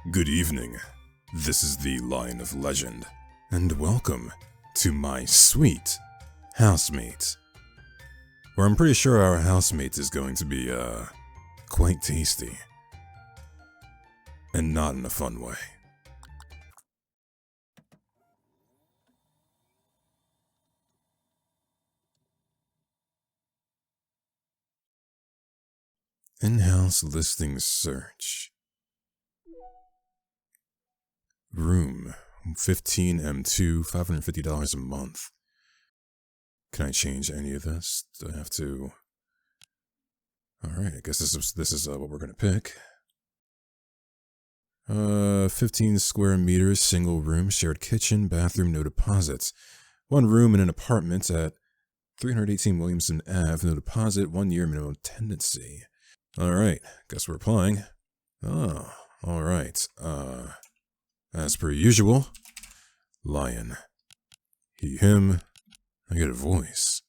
Good evening. This is the Lion of Legend, and welcome to my sweet housemate. Where I'm pretty sure our housemate is going to be, quite tasty. And not in a fun way. In-house listing search. Room 15M2, $550 a month. Can I change any of this? Do I have to? Alright, I guess this is what we're gonna pick. 15 square meters, single room, shared kitchen, bathroom, no deposits. One room in an apartment at 318 Williamson Ave, no deposit, 1 year minimum tenancy. Alright, guess we're applying. Oh, alright. As per usual, lion. He, him. I get a voice.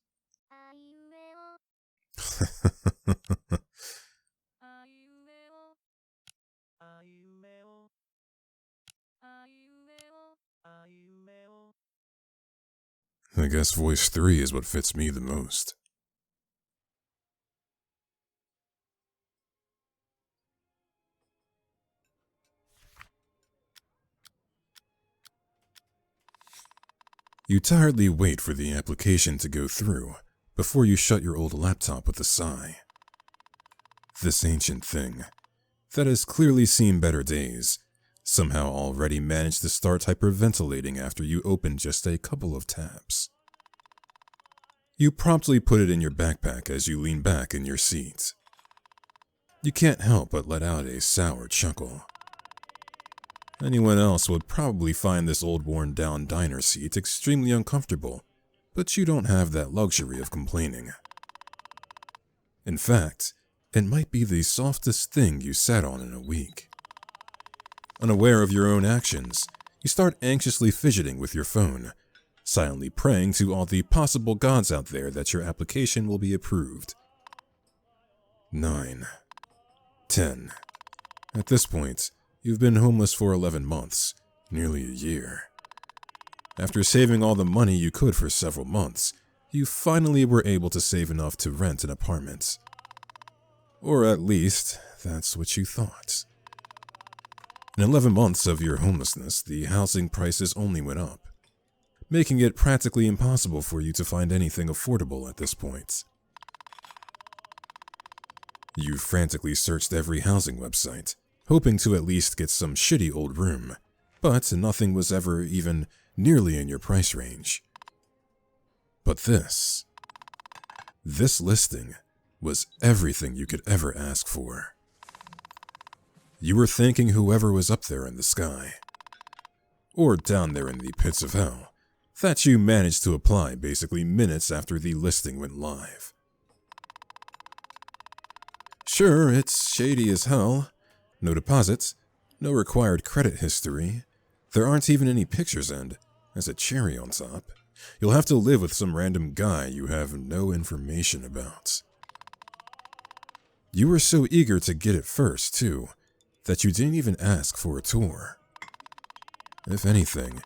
I guess voice 3 is what fits me the most. You tiredly wait for the application to go through before you shut your old laptop with a sigh. This ancient thing, that has clearly seen better days, somehow already managed to start hyperventilating after you opened just a couple of tabs. You promptly put it in your backpack as you lean back in your seat. You can't help but let out a sour chuckle. Anyone else would probably find this old worn-down diner seat extremely uncomfortable, but you don't have that luxury of complaining. In fact, it might be the softest thing you sat on in a week. Unaware of your own actions, you start anxiously fidgeting with your phone, silently praying to all the possible gods out there that your application will be approved. 9. 10. At this point, you've been homeless for 11 months, nearly a year. After saving all the money you could for several months, you finally were able to save enough to rent an apartment. Or at least, that's what you thought. In 11 months of your homelessness, the housing prices only went up, making it practically impossible for you to find anything affordable at this point. You frantically searched every housing website, hoping to at least get some shitty old room, but nothing was ever even nearly in your price range. But this listing was everything you could ever ask for. You were thanking whoever was up there in the sky, or down there in the pits of hell, that you managed to apply basically minutes after the listing went live. Sure, it's shady as hell. No deposits, no required credit history. There aren't even any pictures, and as a cherry on top, you'll have to live with some random guy you have no information about. You were so eager to get it first, too, that you didn't even ask for a tour. If anything,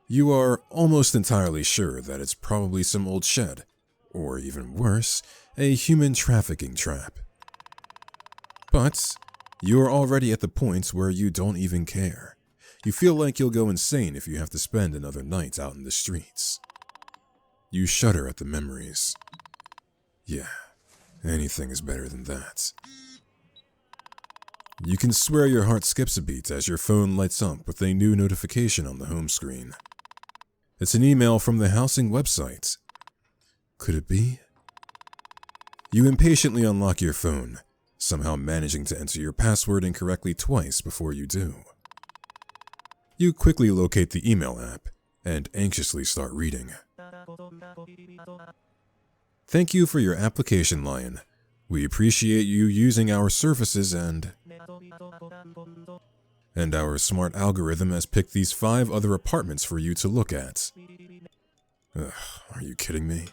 you are almost entirely sure that it's probably some old shed, or even worse, a human trafficking trap. But you are already at the point where you don't even care. You feel like you'll go insane if you have to spend another night out in the streets. You shudder at the memories. Yeah, anything is better than that. You can swear your heart skips a beat as your phone lights up with a new notification on the home screen. It's an email from the housing website. Could it be? You impatiently unlock your phone, somehow managing to enter your password incorrectly twice before you do. You quickly locate the email app and anxiously start reading. Thank you for your application, Lion. We appreciate you using our services and our smart algorithm has picked these 5 other apartments for you to look at. Ugh, are you kidding me?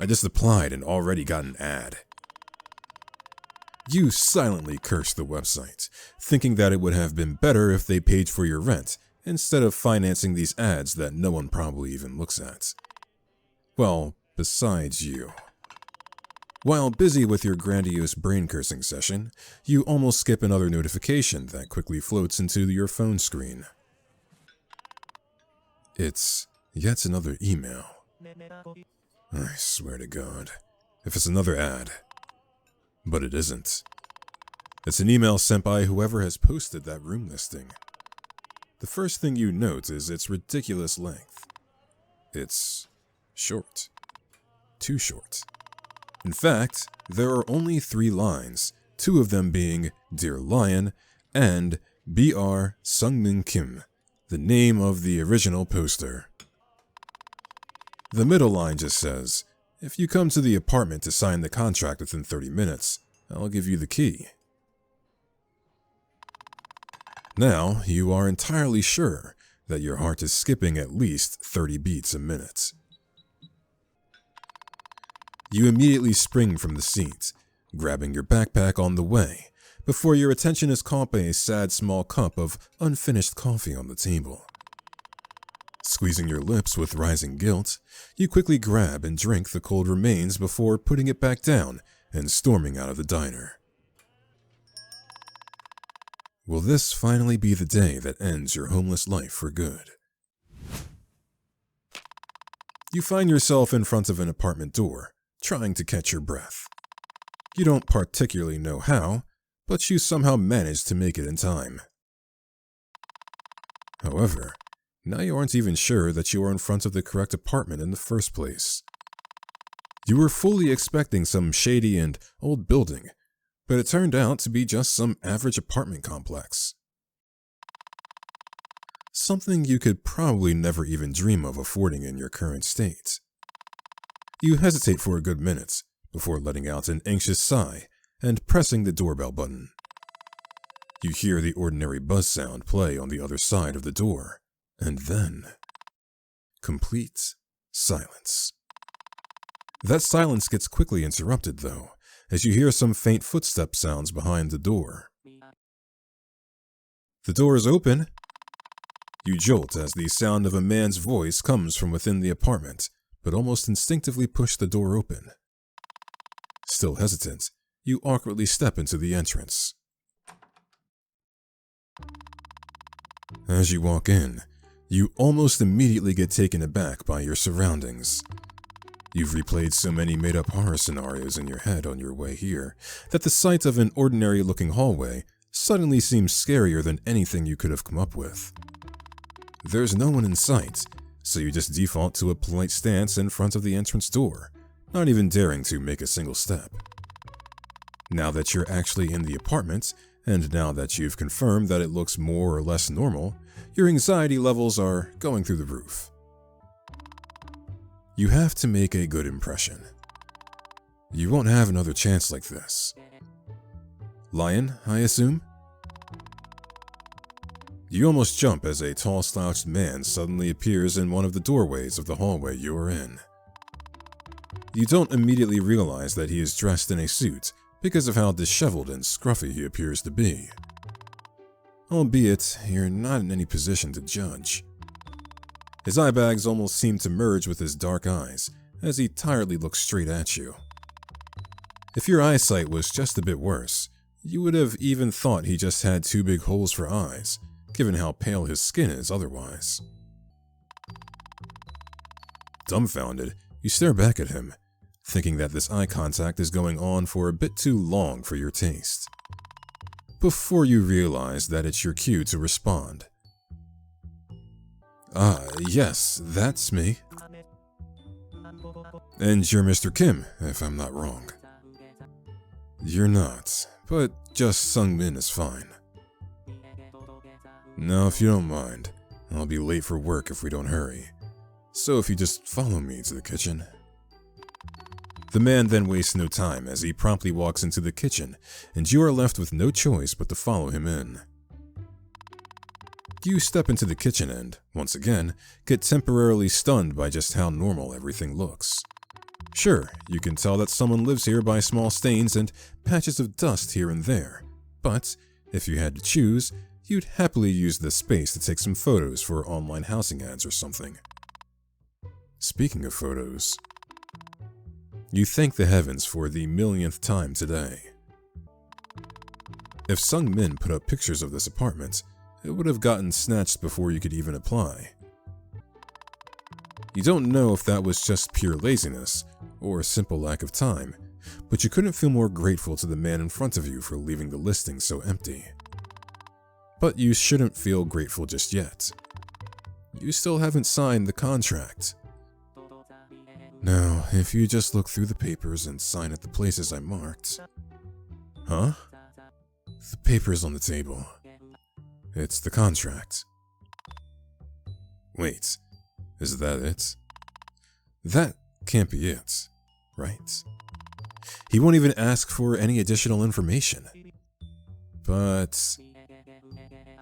I just applied and already got an ad. You silently curse the website, thinking that it would have been better if they paid for your rent instead of financing these ads that no one probably even looks at. Well, besides you. While busy with your grandiose brain-cursing session, you almost skip another notification that quickly floats into your phone screen. It's yet another email. I swear to God, if it's another ad. But it isn't. It's an email sent by whoever has posted that room listing. The first thing you note is its ridiculous length. It's short. Too short. In fact, there are only 3 lines, 2 of them being Dear Lion and B.R. Sungmin Kim, the name of the original poster. The middle line just says, if you come to the apartment to sign the contract within 30 minutes, I'll give you the key. Now, you are entirely sure that your heart is skipping at least 30 beats a minute. You immediately spring from the seat, grabbing your backpack on the way, before your attention is caught by a sad small cup of unfinished coffee on the table. Squeezing your lips with rising guilt, you quickly grab and drink the cold remains before putting it back down and storming out of the diner. Will this finally be the day that ends your homeless life for good? You find yourself in front of an apartment door, trying to catch your breath. You don't particularly know how, but you somehow manage to make it in time. However, now you aren't even sure that you are in front of the correct apartment in the first place. You were fully expecting some shady and old building, but it turned out to be just some average apartment complex. Something you could probably never even dream of affording in your current state. You hesitate for a good minute before letting out an anxious sigh and pressing the doorbell button. You hear the ordinary buzz sound play on the other side of the door, and then complete silence. That silence gets quickly interrupted, though, as you hear some faint footstep sounds behind the door. The door is open. You jolt as the sound of a man's voice comes from within the apartment, but almost instinctively push the door open. Still hesitant, you awkwardly step into the entrance. As you walk in, you almost immediately get taken aback by your surroundings. You've replayed so many made-up horror scenarios in your head on your way here that the sight of an ordinary-looking hallway suddenly seems scarier than anything you could have come up with. There's no one in sight, so you just default to a polite stance in front of the entrance door, not even daring to make a single step. Now that you're actually in the apartment, and now that you've confirmed that it looks more or less normal, your anxiety levels are going through the roof. You have to make a good impression. You won't have another chance like this. Lion, I assume? You almost jump as a tall slouched man suddenly appears in one of the doorways of the hallway you are in. You don't immediately realize that he is dressed in a suit because of how disheveled and scruffy he appears to be. Albeit, you're not in any position to judge. His eye bags almost seem to merge with his dark eyes as he tiredly looks straight at you. If your eyesight was just a bit worse, you would have even thought he just had 2 big holes for eyes, given how pale his skin is otherwise. Dumbfounded, you stare back at him, thinking that this eye contact is going on for a bit too long for your taste. Before you realize that it's your cue to respond. Ah, yes, that's me. And you're Mr. Kim, if I'm not wrong. You're not, but just Sungmin is fine. Now, if you don't mind, I'll be late for work if we don't hurry. So if you just follow me to the kitchen. The man then wastes no time as he promptly walks into the kitchen, and you are left with no choice but to follow him in. You step into the kitchen and, once again, get temporarily stunned by just how normal everything looks. Sure, you can tell that someone lives here by small stains and patches of dust here and there, but if you had to choose, you'd happily use this space to take some photos for online housing ads or something. Speaking of photos, you thank the heavens for the millionth time today. If Sung Min put up pictures of this apartment, it would have gotten snatched before you could even apply. You don't know if that was just pure laziness or a simple lack of time, but you couldn't feel more grateful to the man in front of you for leaving the listing so empty. But you shouldn't feel grateful just yet. You still haven't signed the contract. Now, if you just look through the papers and sign at the places I marked... Huh? The papers on the table. It's the contract. Wait, is that it? That can't be it, right? He won't even ask for any additional information. But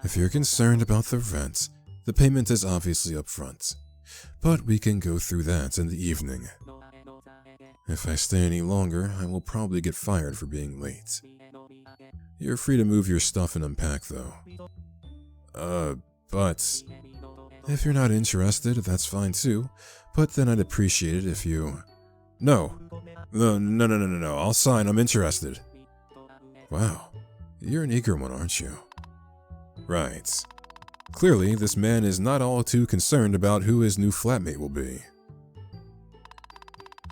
if you're concerned about the rent, the payment is obviously upfront. But we can go through that in the evening. If I stay any longer, I will probably get fired for being late. You're free to move your stuff and unpack, though. But if you're not interested, that's fine too. But then I'd appreciate it if you... No, I'll sign, I'm interested. Wow, you're an eager one, aren't you? Right. Clearly, this man is not all too concerned about who his new flatmate will be.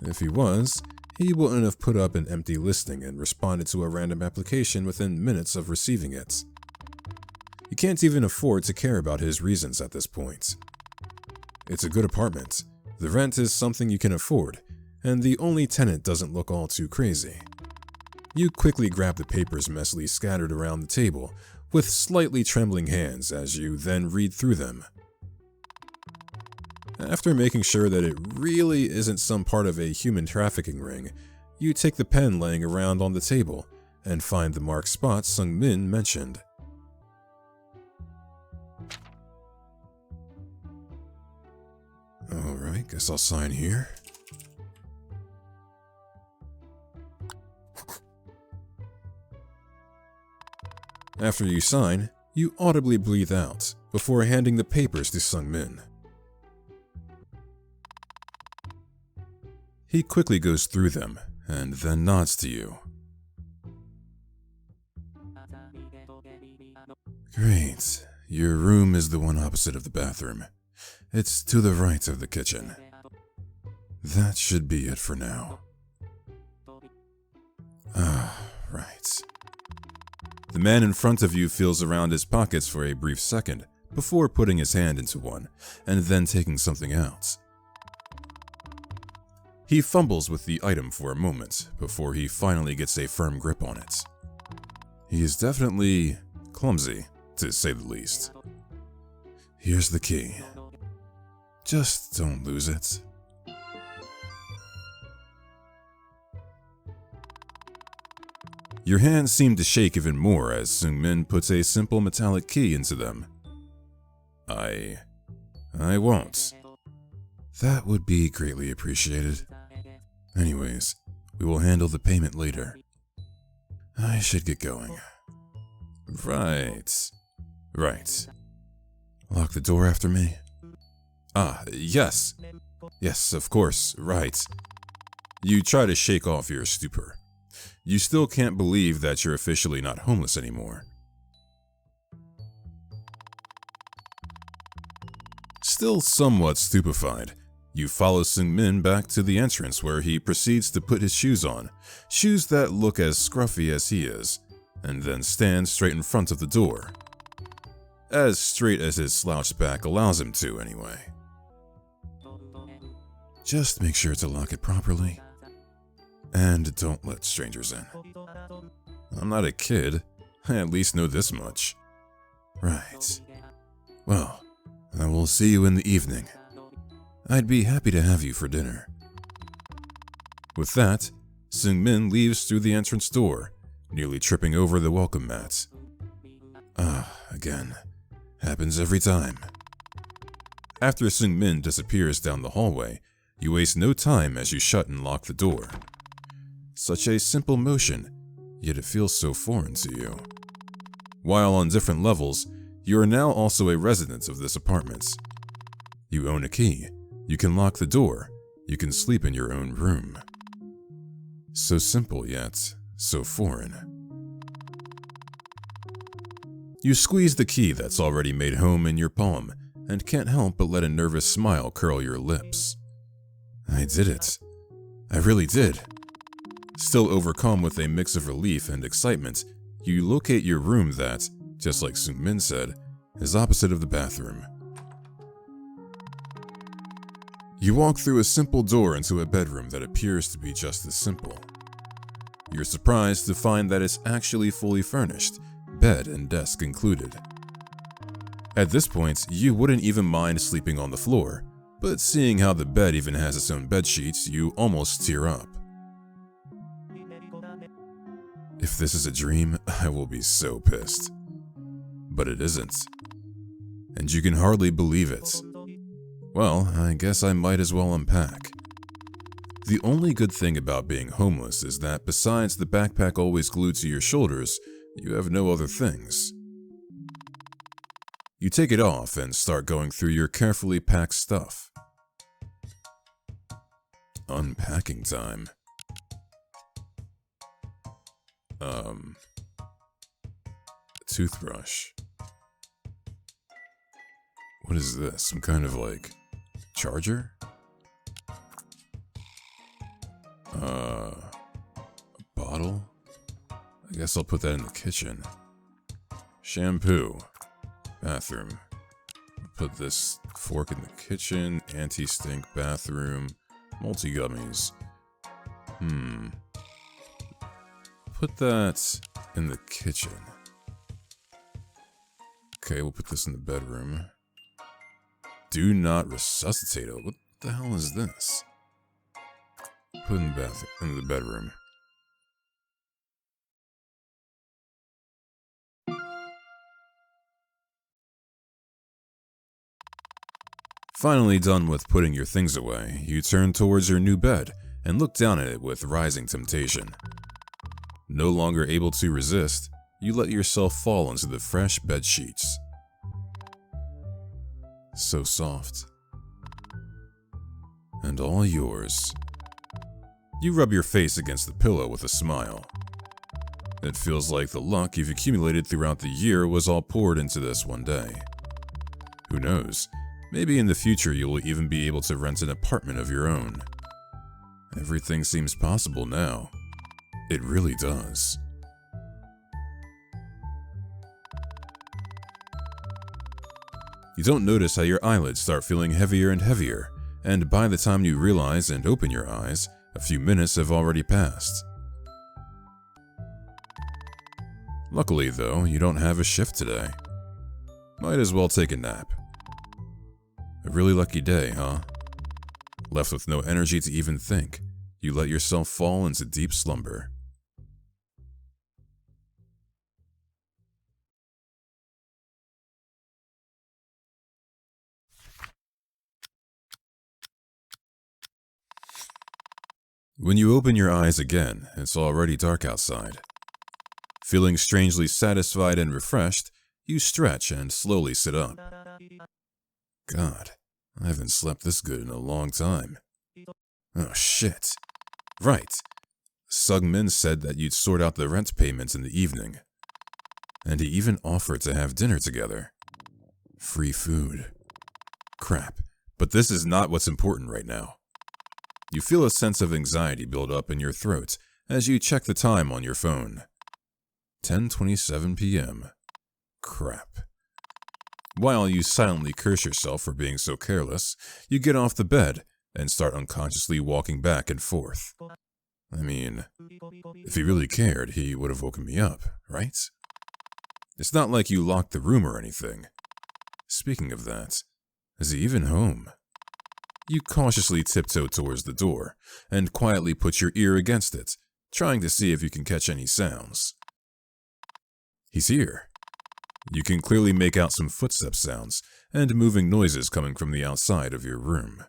If he was, he wouldn't have put up an empty listing and responded to a random application within minutes of receiving it. You can't even afford to care about his reasons at this point. It's a good apartment, the rent is something you can afford, and the only tenant doesn't look all too crazy. You quickly grab the papers messily scattered around the table, with slightly trembling hands as you then read through them. After making sure that it really isn't some part of a human trafficking ring, you take the pen laying around on the table and find the marked spot Sung Min mentioned. Alright, guess I'll sign here. After you sign, you audibly breathe out before handing the papers to Sung Min. He quickly goes through them and then nods to you. Great. Your room is the one opposite of the bathroom. It's to the right of the kitchen. That should be it for now. Right. The man in front of you feels around his pockets for a brief second before putting his hand into one and then taking something out. He fumbles with the item for a moment before he finally gets a firm grip on it. He is definitely clumsy, to say the least. Here's the key. Just don't lose it. Your hands seem to shake even more as Sung Min puts a simple metallic key into them. I won't. That would be greatly appreciated. Anyways, we will handle the payment later. I should get going. Right. Lock the door after me? Yes. Yes, of course, right. You try to shake off your stupor. You still can't believe that you're officially not homeless anymore. Still somewhat stupefied, you follow Sung Min back to the entrance where he proceeds to put his shoes on, shoes that look as scruffy as he is, and then stands straight in front of the door. As straight as his slouched back allows him to, anyway. Just make sure to lock it properly. And don't let strangers in. I'm not a kid. I at least know this much. Right. Well, I will see you in the evening. I'd be happy to have you for dinner. With that, Sung Min leaves through the entrance door, nearly tripping over the welcome mat. Again. Happens every time. After Sung Min disappears down the hallway, You waste no time as you shut and lock the door. Such a simple motion, yet it feels so foreign to you. While on different levels, you are now also a resident of this apartment. You own a key, you can lock the door, you can sleep in your own room. So simple yet so foreign. You squeeze the key that's already made home in your palm and can't help but let a nervous smile curl your lips. I did it. I really did. Still overcome with a mix of relief and excitement, you locate your room that, just like Sung-min said, is opposite of the bathroom. You walk through a simple door into a bedroom that appears to be just as simple. You're surprised to find that it's actually fully furnished, bed and desk included. At this point, you wouldn't even mind sleeping on the floor, but seeing how the bed even has its own bed sheets, you almost tear up. If this is a dream, I will be so pissed. But it isn't. And you can hardly believe it. Well, I guess I might as well unpack. The only good thing about being homeless is that besides the backpack always glued to your shoulders, you have no other things. You take it off and start going through your carefully packed stuff. Unpacking time. Toothbrush. What is this? Some kind of like charger? A bottle? I guess I'll put that in the kitchen. Shampoo. Bathroom. Put this fork in the kitchen. Anti-stink bathroom. Multi-gummies. Put that in the kitchen. Okay, we'll put this in the bedroom. Do not resuscitate it. What the hell is this? Put in the bedroom. Finally done with putting your things away, you turn towards your new bed and look down at it with rising temptation. No longer able to resist, you let yourself fall into the fresh bed sheets. So soft. And all yours. You rub your face against the pillow with a smile. It feels like the luck you've accumulated throughout the year was all poured into this one day. Who knows, maybe in the future you'll even be able to rent an apartment of your own. Everything seems possible now. It really does. You don't notice how your eyelids start feeling heavier and heavier, and by the time you realize and open your eyes, a few minutes have already passed. Luckily though, you don't have a shift today. Might as well take a nap. A really lucky day, huh? Left with no energy to even think, you let yourself fall into deep slumber. When you open your eyes again, it's already dark outside. Feeling strangely satisfied and refreshed, you stretch and slowly sit up. God, I haven't slept this good in a long time. Oh shit. Right. Sung-min said that you'd sort out the rent payments in the evening. And he even offered to have dinner together. Free food. Crap, but this is not what's important right now. You feel a sense of anxiety build up in your throat as you check the time on your phone. 10:27 p.m. Crap. While you silently curse yourself for being so careless, you get off the bed and start unconsciously walking back and forth. I mean, if he really cared, he would have woken me up, right? It's not like you locked the room or anything. Speaking of that, is he even home? You cautiously tiptoe towards the door and quietly put your ear against it, trying to see if you can catch any sounds. He's here. You can clearly make out some footstep sounds and moving noises coming from the outside of your room.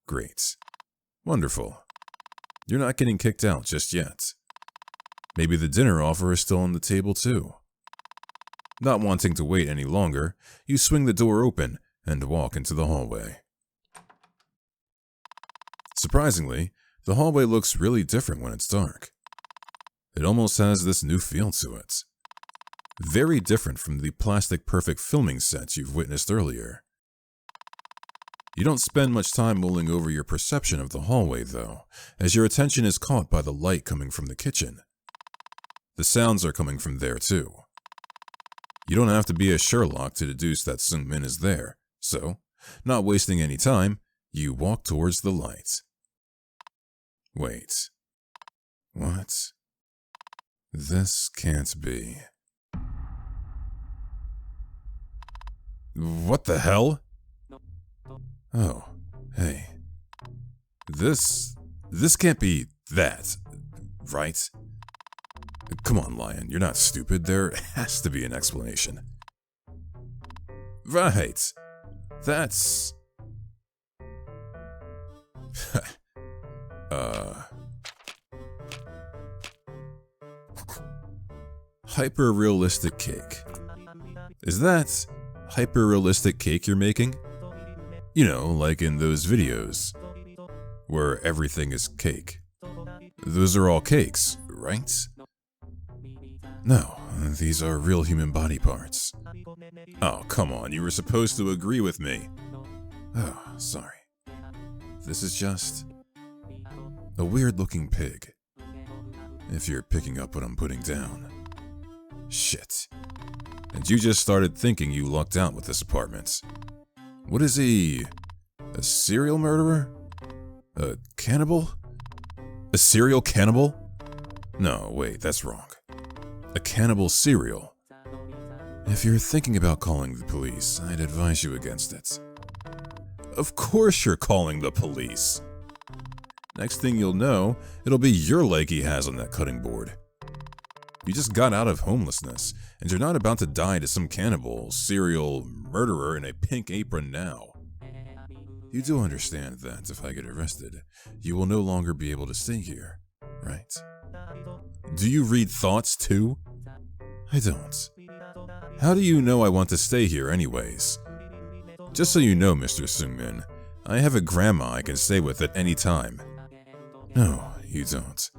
Great. Wonderful. You're not getting kicked out just yet. Maybe the dinner offer is still on the table too. Not wanting to wait any longer, you swing the door open and walk into the hallway. Surprisingly, the hallway looks really different when it's dark. It almost has this new feel to it. Very different from the plastic perfect filming sets you've witnessed earlier. You don't spend much time mulling over your perception of the hallway though, as your attention is caught by the light coming from the kitchen. The sounds are coming from there too. You don't have to be a Sherlock to deduce that Seung-min is there, so, not wasting any time, you walk towards the light. Wait. What? This can't be. What the hell? Oh, hey. This can't be that, right? Come on, Lion, you're not stupid. There has to be an explanation. Right. That's... Hyper-realistic cake. Is that hyper-realistic cake you're making? You know, like in those videos, where everything is cake. Those are all cakes, right? No, these are real human body parts. Oh, come on, you were supposed to agree with me. Oh, sorry. This is just a weird-looking pig. If you're picking up what I'm putting down. Shit. And you just started thinking you lucked out with this apartment. What is he? A serial murderer? A cannibal? A serial cannibal? No, wait, that's wrong. A cannibal serial. If you're thinking about calling the police, I'd advise you against it. Of course you're calling the police. Next thing you'll know, it'll be your leg he has on that cutting board. You just got out of homelessness, and you're not about to die to some cannibal, serial murderer in a pink apron now. You do understand that if I get arrested, you will no longer be able to stay here, right? Do you read thoughts too? I don't. How do you know I want to stay here anyways? Just so you know, Mr. Seung-min, I have a grandma I can stay with at any time. No, you don't,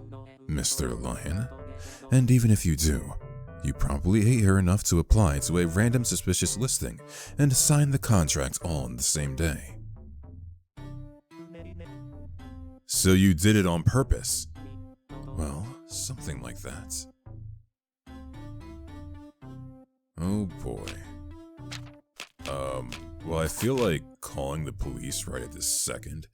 Mr. Lion. And even if you do, you probably hate her enough to apply to a random suspicious listing and sign the contract all on the same day. So you did it on purpose? Well, something like that. Oh boy. Well, I feel like calling the police right at this second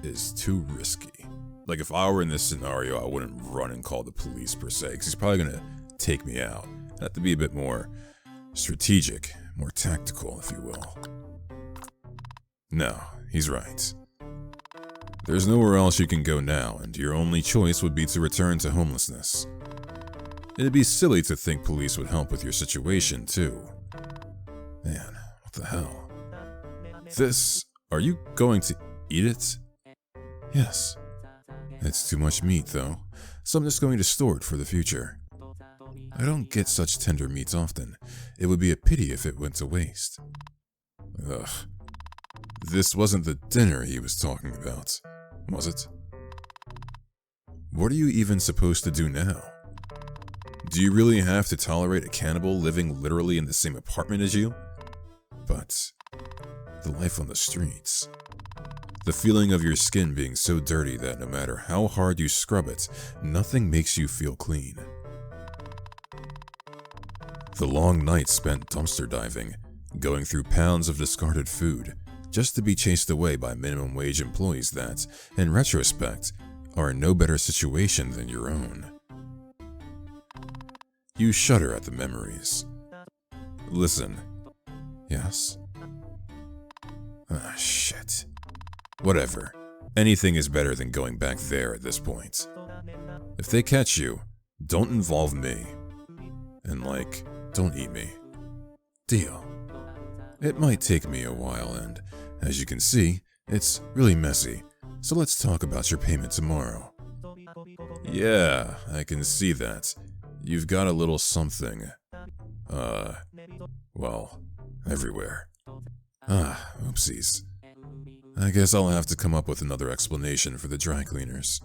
is too risky. Like, if I were in this scenario, I wouldn't run and call the police per se, because he's probably gonna take me out. I'd have to be a bit more strategic, more tactical, if you will. No, he's right. There's nowhere else you can go now, and your only choice would be to return to homelessness. It'd be silly to think police would help with your situation, too. Man, what the hell? Are you going to eat it? Yes. It's too much meat, though, so I'm just going to store it for the future. I don't get such tender meats often. It would be a pity if it went to waste. Ugh. This wasn't the dinner he was talking about, was it? What are you even supposed to do now? Do you really have to tolerate a cannibal living literally in the same apartment as you? But the life on the streets. The feeling of your skin being so dirty that no matter how hard you scrub it, nothing makes you feel clean. The long nights spent dumpster diving, going through pounds of discarded food, just to be chased away by minimum wage employees that, in retrospect, are in no better situation than your own. You shudder at the memories. Listen. Yes? Ah, shit. Whatever. Anything is better than going back there at this point. If they catch you, don't involve me. And don't eat me. Deal. It might take me a while and, as you can see, it's really messy, so let's talk about your payment tomorrow. Yeah, I can see that. You've got a little something. Well, everywhere. Oopsies. I guess I'll have to come up with another explanation for the dry cleaners.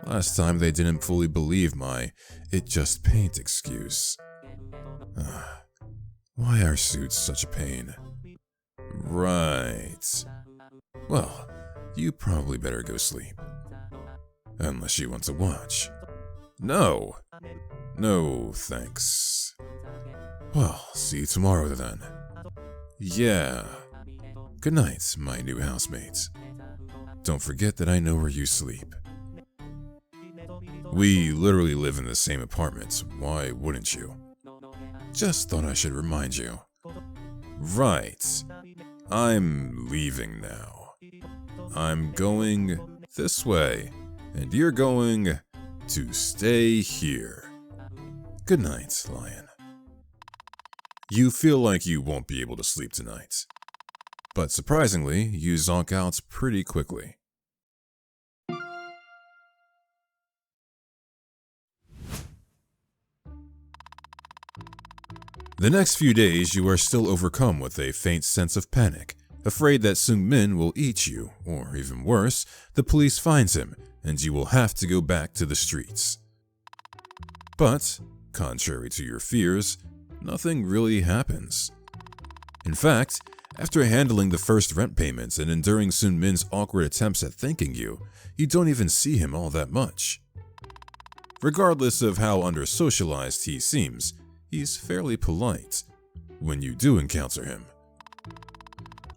Last time they didn't fully believe my "it just paint" excuse. Why are suits such a pain? Right. Well, you probably better go sleep. Unless you want to watch. No. No, thanks. Well, see you tomorrow then. Yeah. Good night, my new housemate. Don't forget that I know where you sleep. We literally live in the same apartment. Why wouldn't you? Just thought I should remind you. Right. I'm leaving now. I'm going this way, and you're going to stay here. Good night, Lion. You feel like you won't be able to sleep tonight. But surprisingly, you zonk out pretty quickly. The next few days, you are still overcome with a faint sense of panic, afraid that Seung-min will eat you, or even worse, the police finds him, and you will have to go back to the streets. But, contrary to your fears, nothing really happens. In fact, after handling the first rent payments and enduring Seung-min's awkward attempts at thanking you, you don't even see him all that much. Regardless of how under-socialized he seems, he's fairly polite when you do encounter him.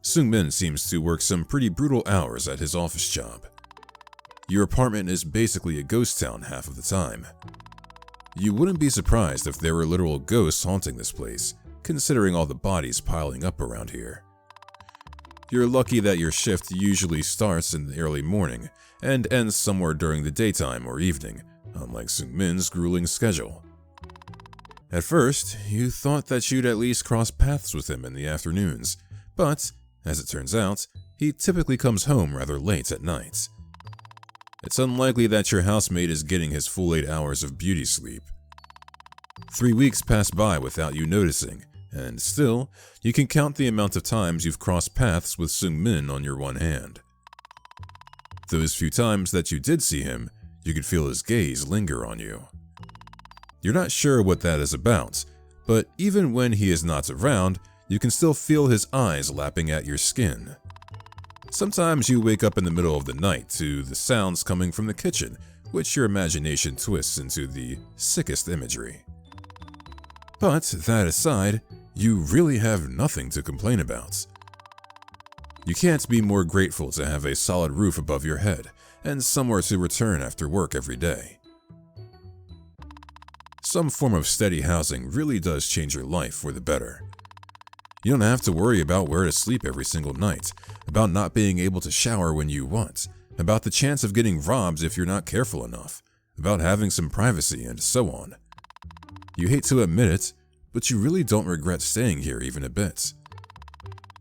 Seung-min seems to work some pretty brutal hours at his office job. Your apartment is basically a ghost town half of the time. You wouldn't be surprised if there were literal ghosts haunting this place, considering all the bodies piling up around here. You're lucky that your shift usually starts in the early morning and ends somewhere during the daytime or evening, unlike Seung-min's grueling schedule. At first, you thought that you'd at least cross paths with him in the afternoons, but, as it turns out, he typically comes home rather late at night. It's unlikely that your housemate is getting his full 8 hours of beauty sleep. 3 weeks pass by without you noticing, and still, you can count the amount of times you've crossed paths with Seung-min on your one hand. Those few times that you did see him, you could feel his gaze linger on you. You're not sure what that is about, but even when he is not around, you can still feel his eyes lapping at your skin. Sometimes you wake up in the middle of the night to the sounds coming from the kitchen, which your imagination twists into the sickest imagery. But that aside, you really have nothing to complain about. You can't be more grateful to have a solid roof above your head and somewhere to return after work every day. Some form of steady housing really does change your life for the better. You don't have to worry about where to sleep every single night, about not being able to shower when you want, about the chance of getting robbed if you're not careful enough, about having some privacy, and so on. You hate to admit it, but you really don't regret staying here even a bit.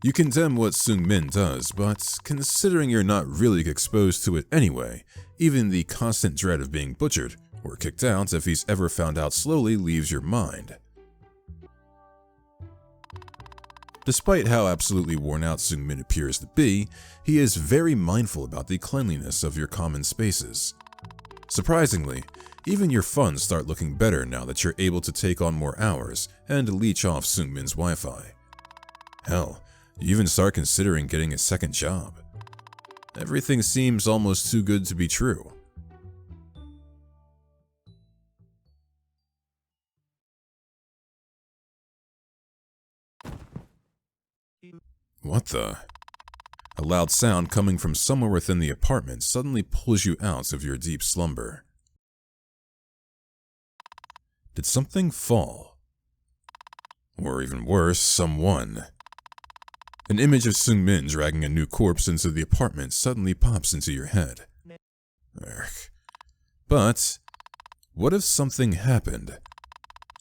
You condemn what Seung-min does, but considering you're not really exposed to it anyway, even the constant dread of being butchered or kicked out if he's ever found out slowly leaves your mind. Despite how absolutely worn out Seung-min appears to be, he is very mindful about the cleanliness of your common spaces. Surprisingly, even your funds start looking better now that you're able to take on more hours and leech off Seung-min's Wi-Fi. Hell, you even start considering getting a second job. Everything seems almost too good to be true. What the? A loud sound coming from somewhere within the apartment suddenly pulls you out of your deep slumber. Did something fall? Or even worse, someone. An image of Seung-min dragging a new corpse into the apartment suddenly pops into your head. But, what if something happened?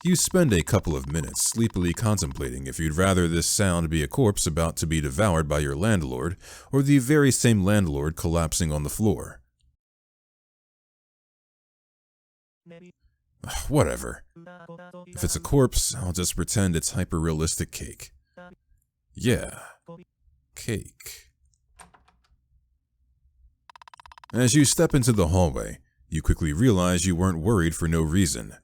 You spend a couple of minutes sleepily contemplating if you'd rather this sound be a corpse about to be devoured by your landlord, or the very same landlord collapsing on the floor. Whatever. If it's a corpse, I'll just pretend it's hyper-realistic cake. Yeah, cake. As you step into the hallway, you quickly realize you weren't worried for no reason.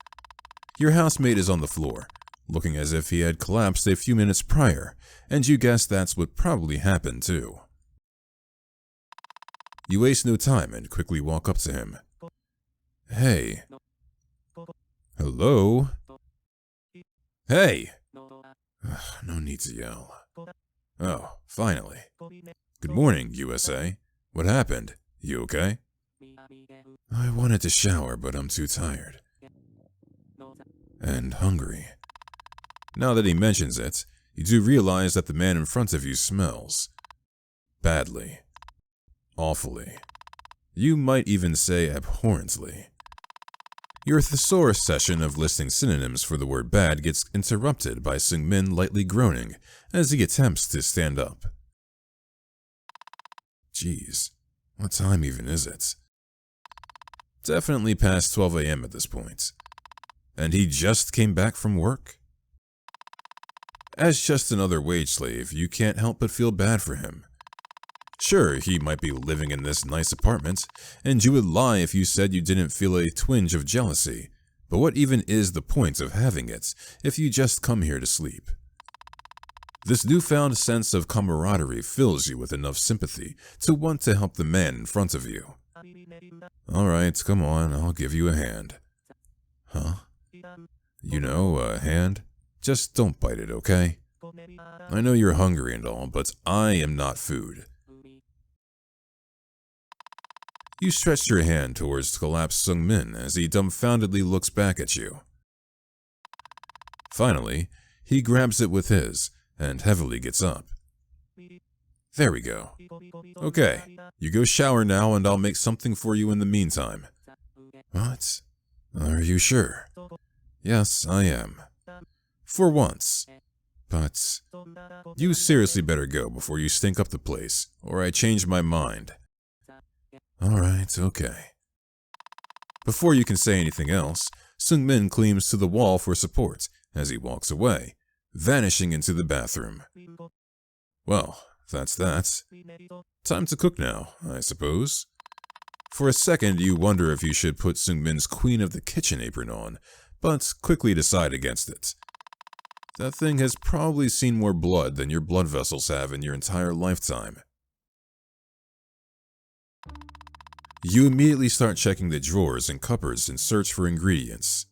Your housemate is on the floor, looking as if he had collapsed a few minutes prior, and you guess that's what probably happened too. You waste no time and quickly walk up to him. Hey. Hello? Hey! No need to yell. Oh, finally. Good morning, USA. What happened? You okay? I wanted to shower, but I'm too tired. And hungry. Now that he mentions it, you do realize that the man in front of you smells. Badly. Awfully. You might even say abhorrently. Your thesaurus session of listing synonyms for the word bad gets interrupted by Seung-min lightly groaning as he attempts to stand up. Jeez, what time even is it? Definitely past 12 a.m. at this point. And he just came back from work? As just another wage slave, you can't help but feel bad for him. Sure, he might be living in this nice apartment, and you would lie if you said you didn't feel a twinge of jealousy, but what even is the point of having it if you just come here to sleep? This newfound sense of camaraderie fills you with enough sympathy to want to help the man in front of you. Alright, come on, I'll give you a hand. Huh? You know, a hand? Just don't bite it, okay? I know you're hungry and all, but I am not food. You stretch your hand towards collapsed Seung-min as he dumbfoundedly looks back at you. Finally, he grabs it with his and heavily gets up. There we go. Okay, you go shower now and I'll make something for you in the meantime. What? Are you sure? Yes, I am. For once. But you seriously better go before you stink up the place, or I change my mind. Alright, okay. Before you can say anything else, Seung-min clings to the wall for support as he walks away, vanishing into the bathroom. Well, that's that. Time to cook now, I suppose. For a second, you wonder if you should put Seung-min's Queen of the Kitchen apron on, but quickly decide against it. That thing has probably seen more blood than your blood vessels have in your entire lifetime. You immediately start checking the drawers and cupboards in search for ingredients.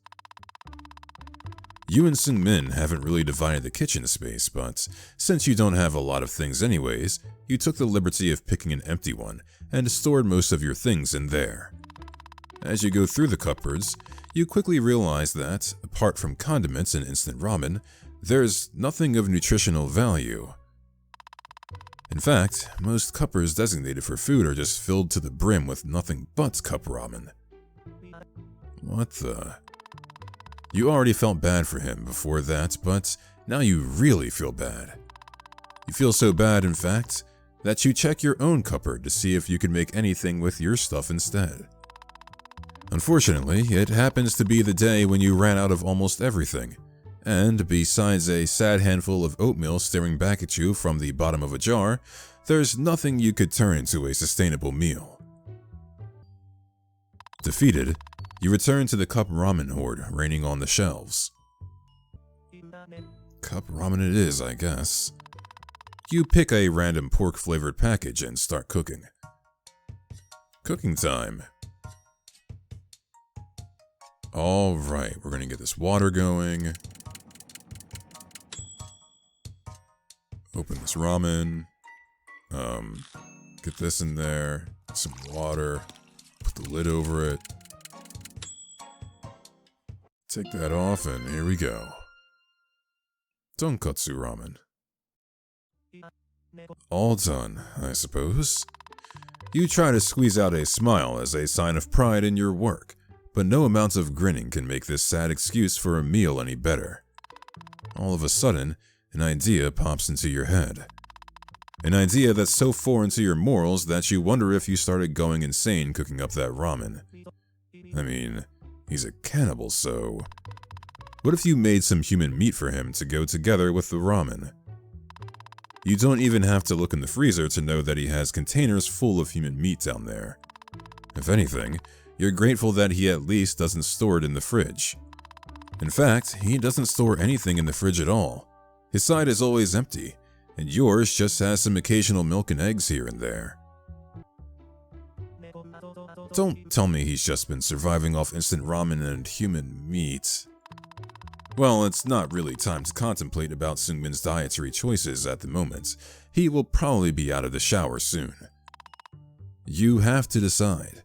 You and Seung-min haven't really divided the kitchen space, but since you don't have a lot of things anyways, you took the liberty of picking an empty one and stored most of your things in there. As you go through the cupboards, you quickly realize that, apart from condiments and instant ramen, there's nothing of nutritional value. In fact, most cupboards designated for food are just filled to the brim with nothing but cup ramen. What the? You already felt bad for him before that, but now you really feel bad. You feel so bad, in fact, that you check your own cupboard to see if you can make anything with your stuff instead. Unfortunately, it happens to be the day when you ran out of almost everything, and besides a sad handful of oatmeal staring back at you from the bottom of a jar, there's nothing you could turn into a sustainable meal. Defeated, you return to the cup ramen horde raining on the shelves. Cup ramen it is, I guess. You pick a random pork-flavored package and start cooking. Cooking time. Alright, we're gonna get this water going. Open this ramen. Get this in there. Some water. Put the lid over it. Take that off and here we go. Tonkatsu ramen. All done, I suppose. You try to squeeze out a smile as a sign of pride in your work, but no amount of grinning can make this sad excuse for a meal any better. All of a sudden, an idea pops into your head. An idea that's so foreign to your morals that you wonder if you started going insane cooking up that ramen. I mean, he's a cannibal, so... what if you made some human meat for him to go together with the ramen? You don't even have to look in the freezer to know that he has containers full of human meat down there. If anything, you're grateful that he at least doesn't store it in the fridge. In fact, he doesn't store anything in the fridge at all. His side is always empty, and yours just has some occasional milk and eggs here and there. Don't tell me he's just been surviving off instant ramen and human meat. Well, it's not really time to contemplate about Seungmin's dietary choices at the moment. He will probably be out of the shower soon. You have to decide.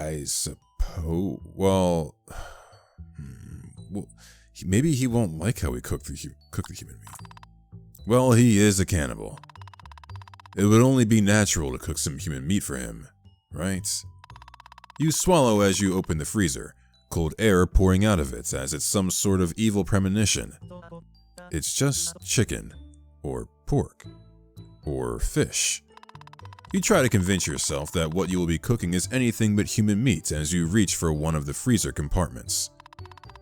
I suppose... well, maybe he won't like how we cook the human meat. Well, he is a cannibal. It would only be natural to cook some human meat for him, right? You swallow as you open the freezer, cold air pouring out of it as it's some sort of evil premonition. It's just chicken, or pork, or fish. You try to convince yourself that what you will be cooking is anything but human meat as you reach for one of the freezer compartments.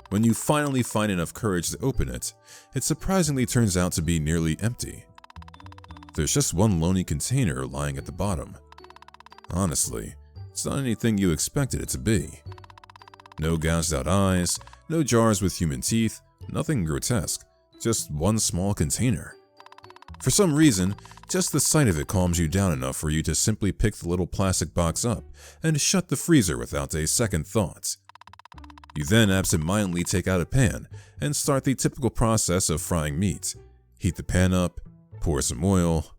When you finally find enough courage to open it, it surprisingly turns out to be nearly empty. There's just one lonely container lying at the bottom. Honestly, it's not anything you expected it to be. No gouged out eyes, no jars with human teeth, nothing grotesque, just one small container. For some reason, just the sight of it calms you down enough for you to simply pick the little plastic box up and shut the freezer without a second thought. You then absentmindedly take out a pan and start the typical process of frying meat. Heat the pan up, pour some oil.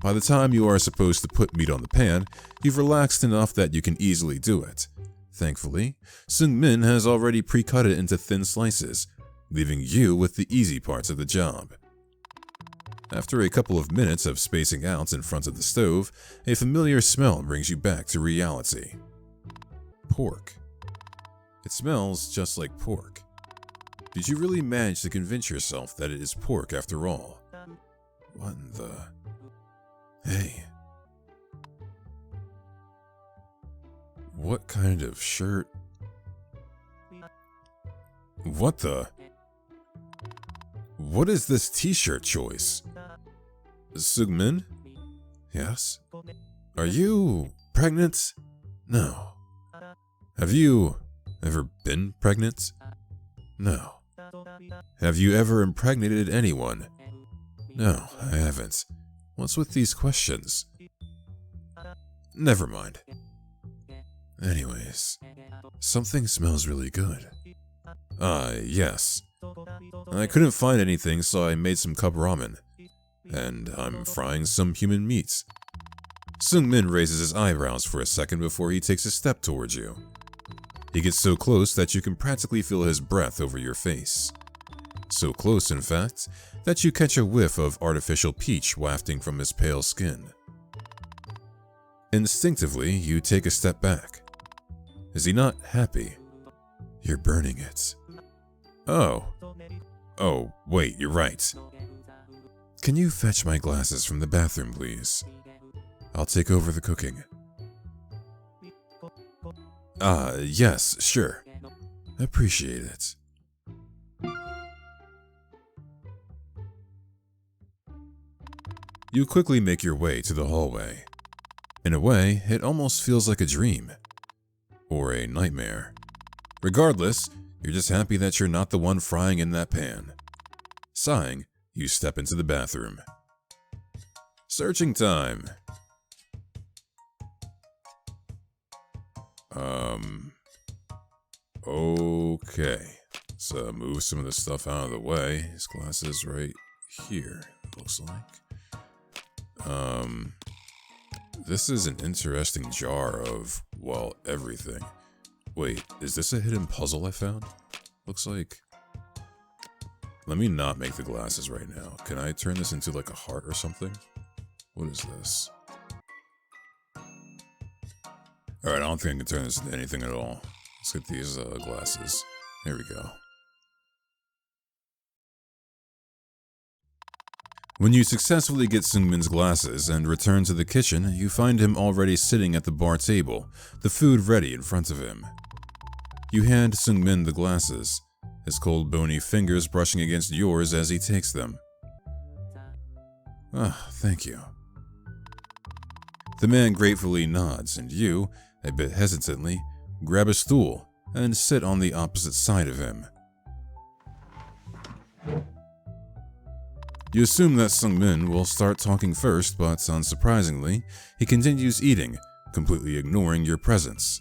By the time you are supposed to put meat on the pan, you've relaxed enough that you can easily do it. Thankfully, Seungmin has already pre-cut it into thin slices, leaving you with the easy parts of the job. After a couple of minutes of spacing out in front of the stove, a familiar smell brings you back to reality. Pork. It smells just like pork. Did you really manage to convince yourself that it is pork after all? What in the... Hey. What kind of shirt? What the... What is this t-shirt choice? Seungmin? Yes? Are you pregnant? No. Have you ever been pregnant? No. Have you ever impregnated anyone? No, I haven't. What's with these questions? Never mind. Anyways, something smells really good. Yes. I couldn't find anything, so I made some cup ramen. And I'm frying some human meat. Seungmin raises his eyebrows for a second before he takes a step towards you. He gets so close that you can practically feel his breath over your face. So close, in fact, that you catch a whiff of artificial peach wafting from his pale skin. Instinctively, you take a step back. Is he not happy? You're burning it. Oh, wait, you're right. Can you fetch my glasses from the bathroom, please? I'll take over the cooking. Yes, sure. Appreciate it. You quickly make your way to the hallway. In a way, it almost feels like a dream. Or a nightmare. Regardless, you're just happy that you're not the one frying in that pan. Sighing, you step into the bathroom. Searching time. Okay. Let's move some of the stuff out of the way. His glasses right here, it looks like. This is an interesting jar of, well, everything. Wait, is this a hidden puzzle I found? Looks like... Let me not make the glasses right now. Can I turn this into like a heart or something? What is this? Alright, I don't think I can turn this into anything at all. Let's get these glasses. Here we go. When you successfully get Seungmin's glasses and return to the kitchen, you find him already sitting at the bar table, the food ready in front of him. You hand Seungmin the glasses, his cold bony fingers brushing against yours as he takes them. Ah, thank you. The man gratefully nods, and you, a bit hesitantly, grab a stool and sit on the opposite side of him. You assume that Seungmin will start talking first, but unsurprisingly, he continues eating, completely ignoring your presence.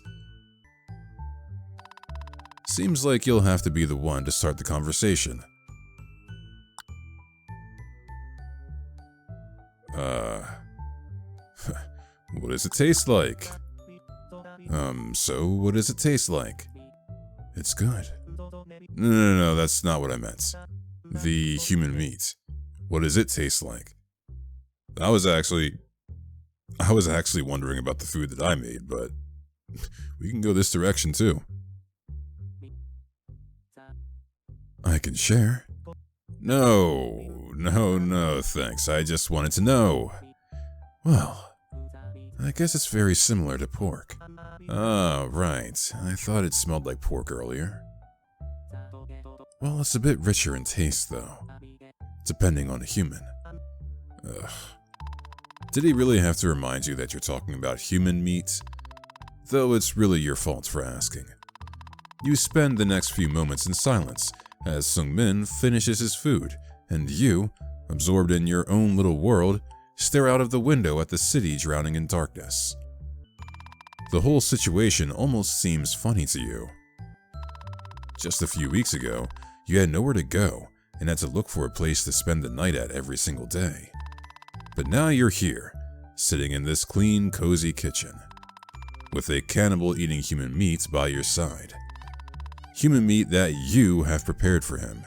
Seems like you'll have to be the one to start the conversation. What does it taste like? So what does it taste like? It's good. No, that's not what I meant. The human meat. What does it taste like? I was actually wondering about the food that I made, but we can go this direction too. I can share. No, thanks. I just wanted to know. Well, I guess it's very similar to pork. Ah, right. I thought it smelled like pork earlier. Well, it's a bit richer in taste, though. Depending on a human. Ugh. Did he really have to remind you that you're talking about human meat? Though it's really your fault for asking. You spend the next few moments in silence as Seungmin finishes his food, and you, absorbed in your own little world, stare out of the window at the city drowning in darkness. The whole situation almost seems funny to you. Just a few weeks ago, you had nowhere to go and had to look for a place to spend the night at every single day. But now you're here, sitting in this clean, cozy kitchen, with a cannibal eating human meat by your side. Human meat that you have prepared for him.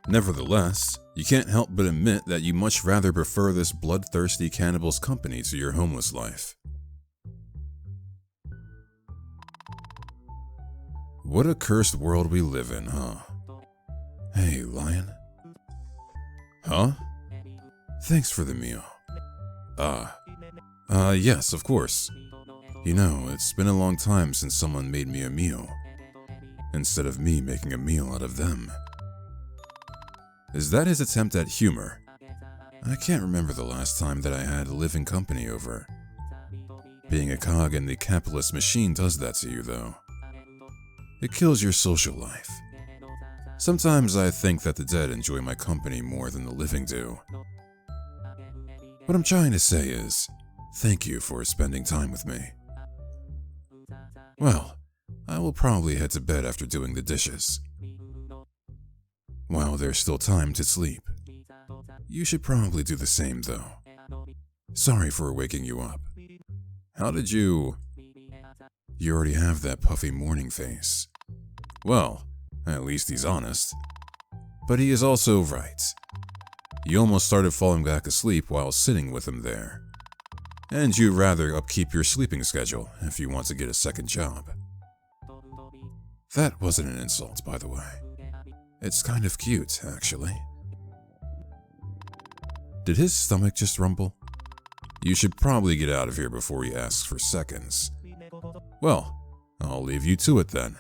Nevertheless, you can't help but admit that you much rather prefer this bloodthirsty cannibal's company to your homeless life. What a cursed world we live in, huh? Hey, Lion. Huh? Thanks for the meal. Yes, of course. You know, it's been a long time since someone made me a meal, instead of me making a meal out of them. Is that his attempt at humor? I can't remember the last time that I had living company over. Being a cog in the capitalist machine does that to you, though. It kills your social life. Sometimes I think that the dead enjoy my company more than the living do. What I'm trying to say is, thank you for spending time with me. Well, I will probably head to bed after doing the dishes. While there's still time to sleep. You should probably do the same, though. Sorry for waking you up. How did you... You already have that puffy morning face. Well, at least he's honest. But he is also right. You almost started falling back asleep while sitting with him there. And you'd rather upkeep your sleeping schedule if you want to get a second job. That wasn't an insult, by the way. It's kind of cute, actually. Did his stomach just rumble? You should probably get out of here before he asks for seconds. Well, I'll leave you to it then.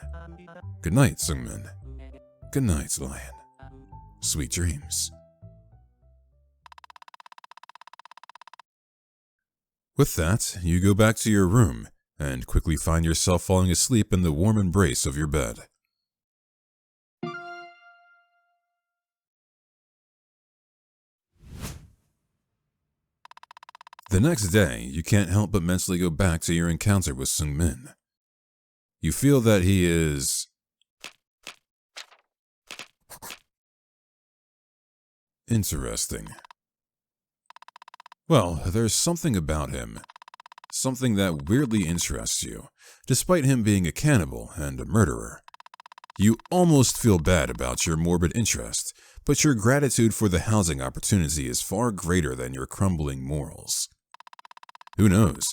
Good night, Seungmin. Good night, Lion. Sweet dreams. With that, you go back to your room and quickly find yourself falling asleep in the warm embrace of your bed. The next day, you can't help but mentally go back to your encounter with Seungmin. You feel that he is... interesting. Well, there's something about him. Something that weirdly interests you, despite him being a cannibal and a murderer. You almost feel bad about your morbid interest, but your gratitude for the housing opportunity is far greater than your crumbling morals. Who knows?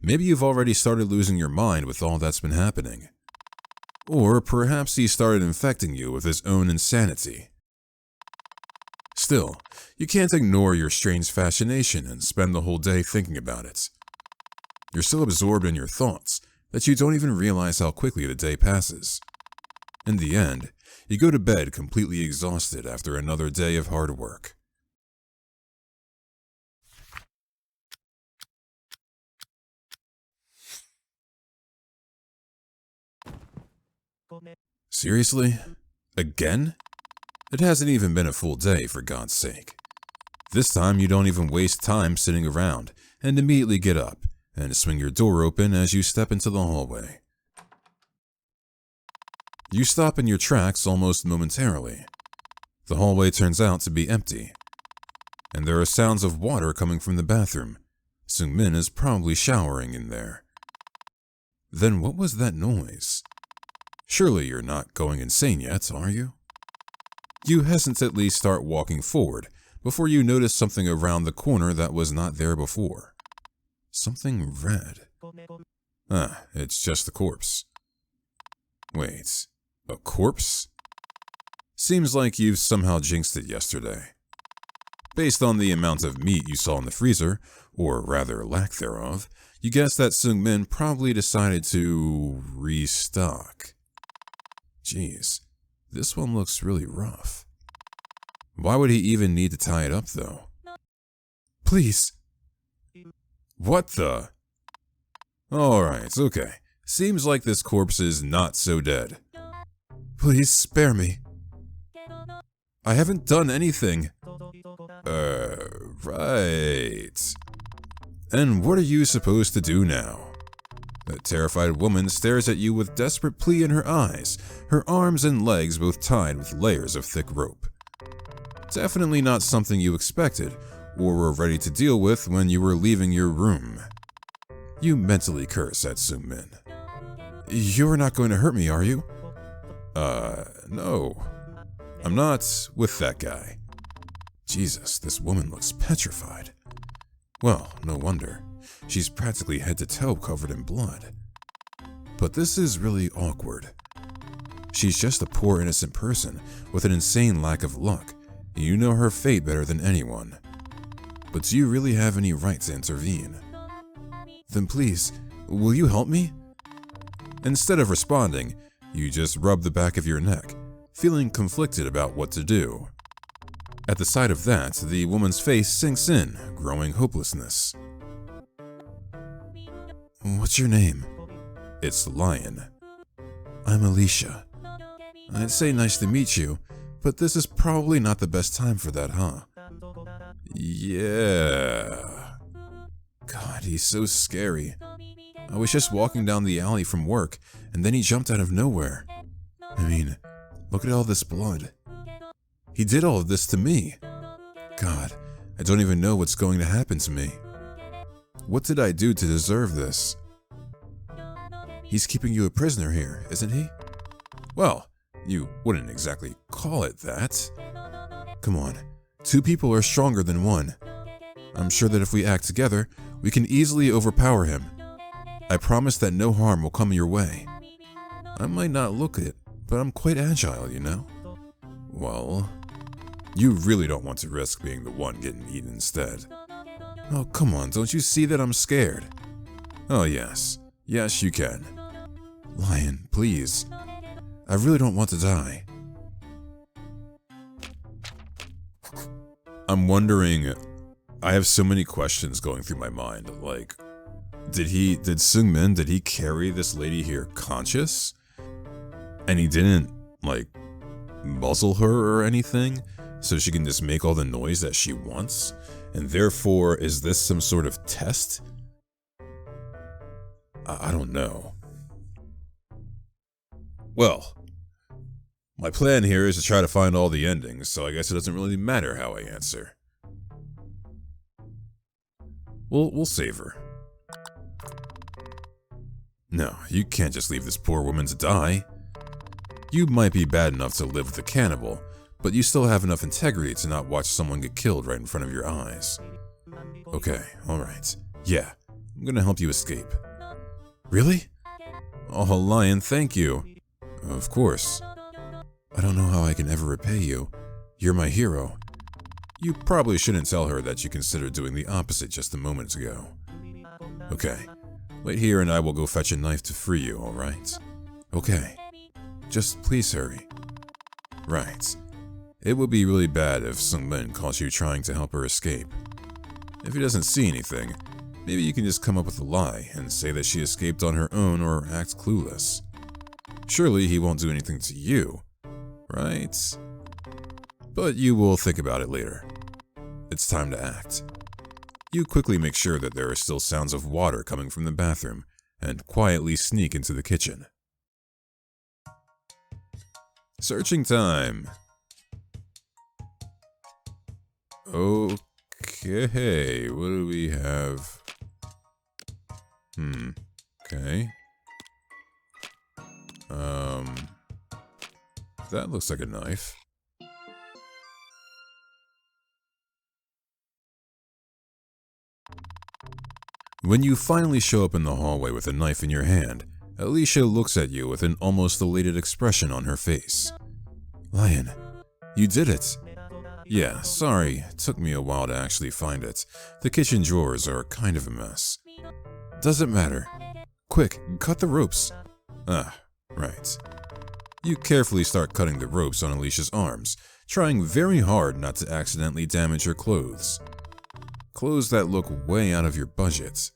Maybe you've already started losing your mind with all that's been happening. Or perhaps he started infecting you with his own insanity. Still, you can't ignore your strange fascination and spend the whole day thinking about it. You're so absorbed in your thoughts that you don't even realize how quickly the day passes. In the end, you go to bed completely exhausted after another day of hard work. Seriously? Again? It hasn't even been a full day, for God's sake. This time you don't even waste time sitting around and immediately get up and swing your door open as you step into the hallway. You stop in your tracks almost momentarily. The hallway turns out to be empty, and there are sounds of water coming from the bathroom. Seung-min is probably showering in there. Then what was that noise? Surely you're not going insane yet, are you? You hesitantly start walking forward before you notice something around the corner that was not there before. Something red. It's just the corpse. Wait, a corpse? Seems like you've somehow jinxed it yesterday. Based on the amount of meat you saw in the freezer, or rather lack thereof, you guess that Seung-min probably decided to restock. Jeez, this one looks really rough. Why would he even need to tie it up, though? Please. What the? Alright, okay. Seems like this corpse is not so dead. Please spare me. I haven't done anything. Right. And what are you supposed to do now? The terrified woman stares at you with desperate plea in her eyes, her arms and legs both tied with layers of thick rope. Definitely not something you expected or were ready to deal with when you were leaving your room. You mentally curse at Seung-min. You're not going to hurt me, are you? No. I'm not with that guy. Jesus, this woman looks petrified. Well, no wonder. She's practically head to toe covered in blood. But this is really awkward. She's just a poor innocent person with an insane lack of luck. You know her fate better than anyone. But do you really have any right to intervene? Then please, will you help me? Instead of responding, you just rub the back of your neck, feeling conflicted about what to do. At the sight of that, the woman's face sinks in, growing hopelessness. What's your name? It's Lion. I'm Alicia. I'd say nice to meet you, but this is probably not the best time for that, huh? Yeah. God, he's so scary. I was just walking down the alley from work, and then he jumped out of nowhere. I mean, look at all this blood. He did all of this to me. God, I don't even know what's going to happen to me. What did I do to deserve this? He's keeping you a prisoner here, isn't he? Well, you wouldn't exactly call it that. Come on, two people are stronger than one. I'm sure that if we act together, we can easily overpower him. I promise that no harm will come your way. I might not look it, but I'm quite agile, you know? Well, you really don't want to risk being the one getting eaten instead. Oh, come on, don't you see that I'm scared? Oh, yes. Yes, you can. Lion, please. I really don't want to die. I'm wondering, I have so many questions going through my mind, like, did Seung-min, did he carry this lady here conscious? And he didn't, like, muzzle her or anything, so she can just make all the noise that she wants? And therefore, is this some sort of test? I don't know. Well, my plan here is to try to find all the endings, so I guess it doesn't really matter how I answer. We'll save her. No, you can't just leave this poor woman to die. You might be bad enough to live with a cannibal, but you still have enough integrity to not watch someone get killed right in front of your eyes. Okay, alright. Yeah, I'm gonna help you escape. Really? Oh, Lion, thank you. Of course. I don't know how I can ever repay you. You're my hero. You probably shouldn't tell her that you considered doing the opposite just a moment ago. Okay, wait here and I will go fetch a knife to free you, alright? Okay, just please hurry. Right. It would be really bad if Sung-min caught you trying to help her escape. If he doesn't see anything, maybe you can just come up with a lie and say that she escaped on her own or act clueless. Surely he won't do anything to you, right? But you will think about it later. It's time to act. You quickly make sure that there are still sounds of water coming from the bathroom and quietly sneak into the kitchen. Searching time. Okay, what do we have? Okay. That looks like a knife. When you finally show up in the hallway with a knife in your hand, Alicia looks at you with an almost elated expression on her face. Lion, you did it. Yeah, sorry, it took me a while to actually find it. The kitchen drawers are kind of a mess. Doesn't matter. Quick, cut the ropes. Ah, right. You carefully start cutting the ropes on Alicia's arms, trying very hard not to accidentally damage her clothes. Clothes that look way out of your budget.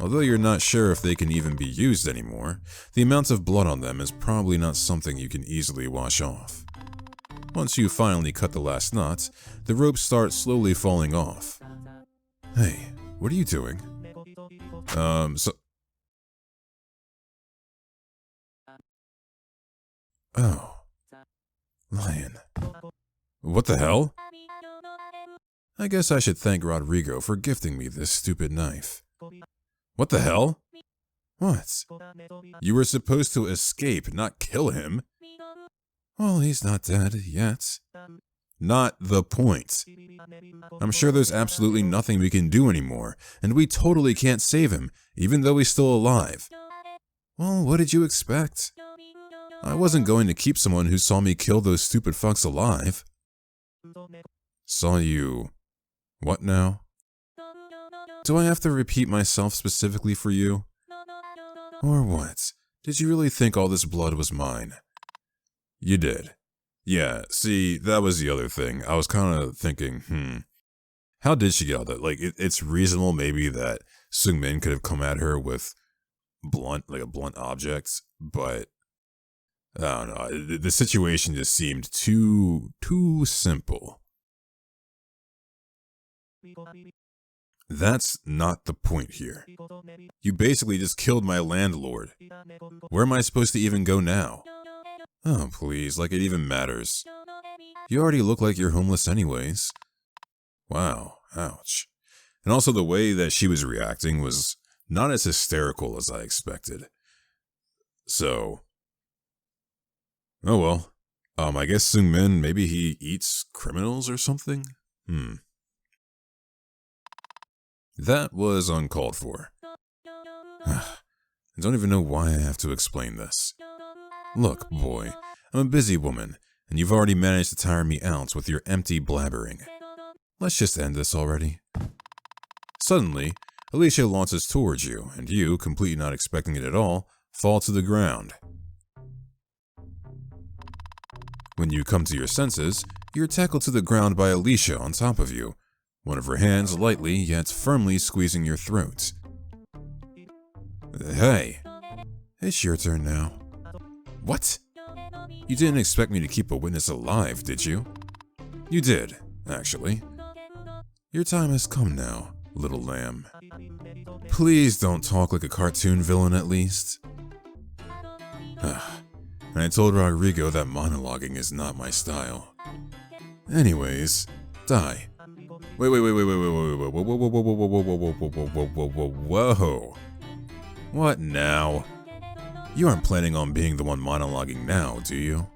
Although you're not sure if they can even be used anymore, the amount of blood on them is probably not something you can easily wash off. Once you finally cut the last knot, the ropes start slowly falling off. Hey, what are you doing? Oh. Lion. What the hell? I guess I should thank Rodrigo for gifting me this stupid knife. What the hell? What? You were supposed to escape, not kill him. Well, he's not dead yet. Not the point. I'm sure there's absolutely nothing we can do anymore, and we totally can't save him, even though he's still alive. Well, what did you expect? I wasn't going to keep someone who saw me kill those stupid fucks alive. Saw you... what now? Do I have to repeat myself specifically for you? Or what? Did you really think all this blood was mine? You did. Yeah, see, that was the other thing. I was kind of thinking, how did she get all that? Like, it's reasonable maybe that Sung-min could have come at her with a blunt object, but I don't know. The situation just seemed too simple. That's not the point here. You basically just killed my landlord. Where am I supposed to even go now? Oh, please, like it even matters. You already look like you're homeless anyways. Wow, ouch. And also the way that she was reacting was not as hysterical as I expected. So... oh well. I guess Sung-min, maybe he eats criminals or something? That was uncalled for. I don't even know why I have to explain this. Look, boy, I'm a busy woman, and you've already managed to tire me out with your empty blabbering. Let's just end this already. Suddenly, Alicia launches towards you, and you, completely not expecting it at all, fall to the ground. When you come to your senses, you're tackled to the ground by Alicia on top of you, one of her hands lightly yet firmly squeezing your throat. Hey, it's your turn now. What? You didn't expect me to keep a witness alive, did you? You did, actually. Your time has come now, little lamb. Please don't talk like a cartoon villain at least. And I told Rodrigo that monologuing is not my style. Anyways, die. Wait, whoa. What now? You aren't planning on being the one monologuing now, do you?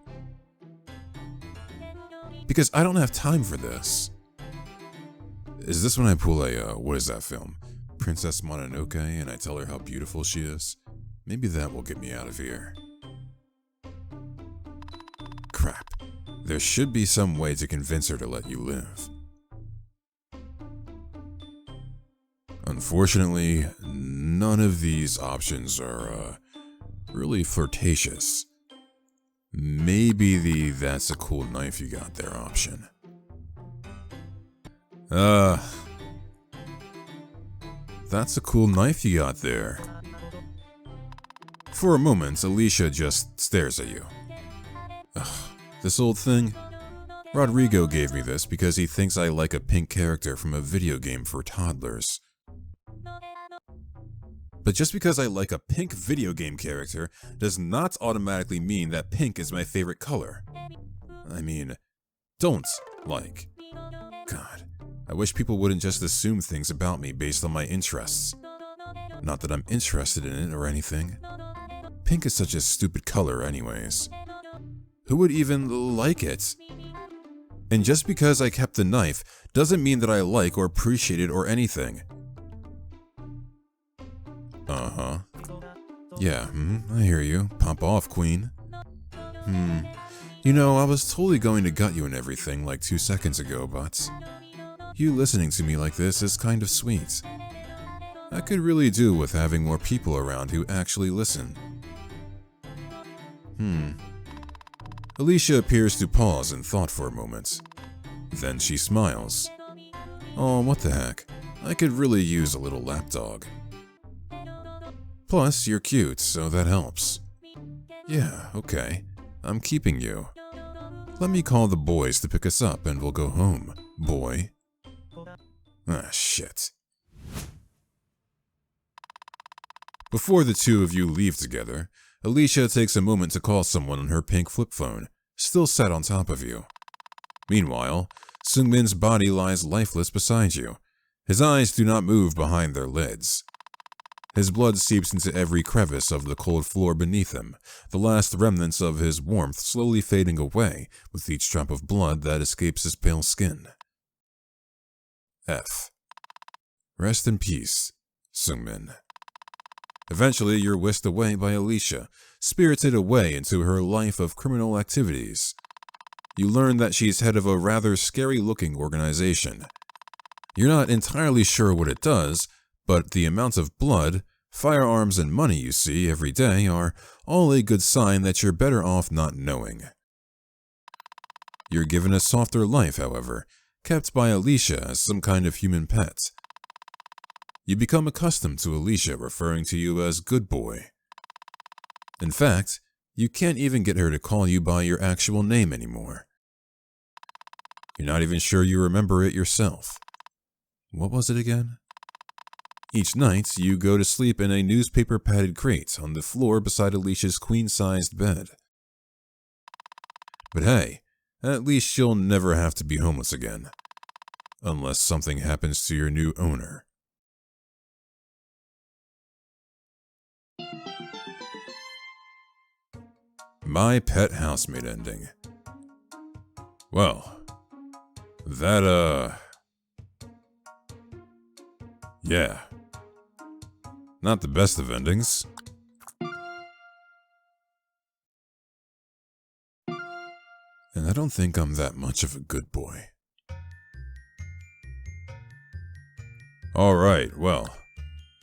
because I don't have time for this. Is this when I pull a, what is that film? Princess Mononoke, and I tell her how beautiful she is? Maybe that will get me out of here. Crap. There should be some way to convince her to let you live. Unfortunately, none of these options are, really flirtatious. Maybe the "that's a cool knife you got there" option. That's a cool knife you got there. For a moment, Alicia just stares at you. Ugh, this old thing? Rodrigo gave me this because he thinks I like a pink character from a video game for toddlers. But just because I like a pink video game character does not automatically mean that pink is my favorite color. I mean, don't like. God, I wish people wouldn't just assume things about me based on my interests. Not that I'm interested in it or anything. Pink is such a stupid color anyways. Who would even like it? And just because I kept the knife doesn't mean that I like or appreciate it or anything. Uh-huh. Yeah, I hear you. Pop off, queen. You know, I was totally going to gut you and everything like 2 seconds ago, but you listening to me like this is kind of sweet. I could really do with having more people around who actually listen. Alicia appears to pause in thought for a moment. Then she smiles. Oh, what the heck. I could really use a little lapdog. Plus, you're cute, so that helps. Yeah, okay. I'm keeping you. Let me call the boys to pick us up and we'll go home, boy. Ah, shit. Before the two of you leave together, Alicia takes a moment to call someone on her pink flip phone, still set on top of you. Meanwhile, Seungmin's body lies lifeless beside you. His eyes do not move behind their lids. His blood seeps into every crevice of the cold floor beneath him, the last remnants of his warmth slowly fading away with each drop of blood that escapes his pale skin. F. Rest in peace, Seungmin. Eventually, you're whisked away by Alicia, spirited away into her life of criminal activities. You learn that she's head of a rather scary-looking organization. You're not entirely sure what it does, but the amount of blood, firearms, and money you see every day are all a good sign that you're better off not knowing. You're given a softer life, however, kept by Alicia as some kind of human pet. You become accustomed to Alicia referring to you as good boy. In fact, you can't even get her to call you by your actual name anymore. You're not even sure you remember it yourself. What was it again? Each night, you go to sleep in a newspaper-padded crate on the floor beside Alicia's queen-sized bed. But hey, at least you'll never have to be homeless again. Unless something happens to your new owner. My Pet Housemate ending. Well, that, yeah. Not the best of endings. And I don't think I'm that much of a good boy. Alright, well.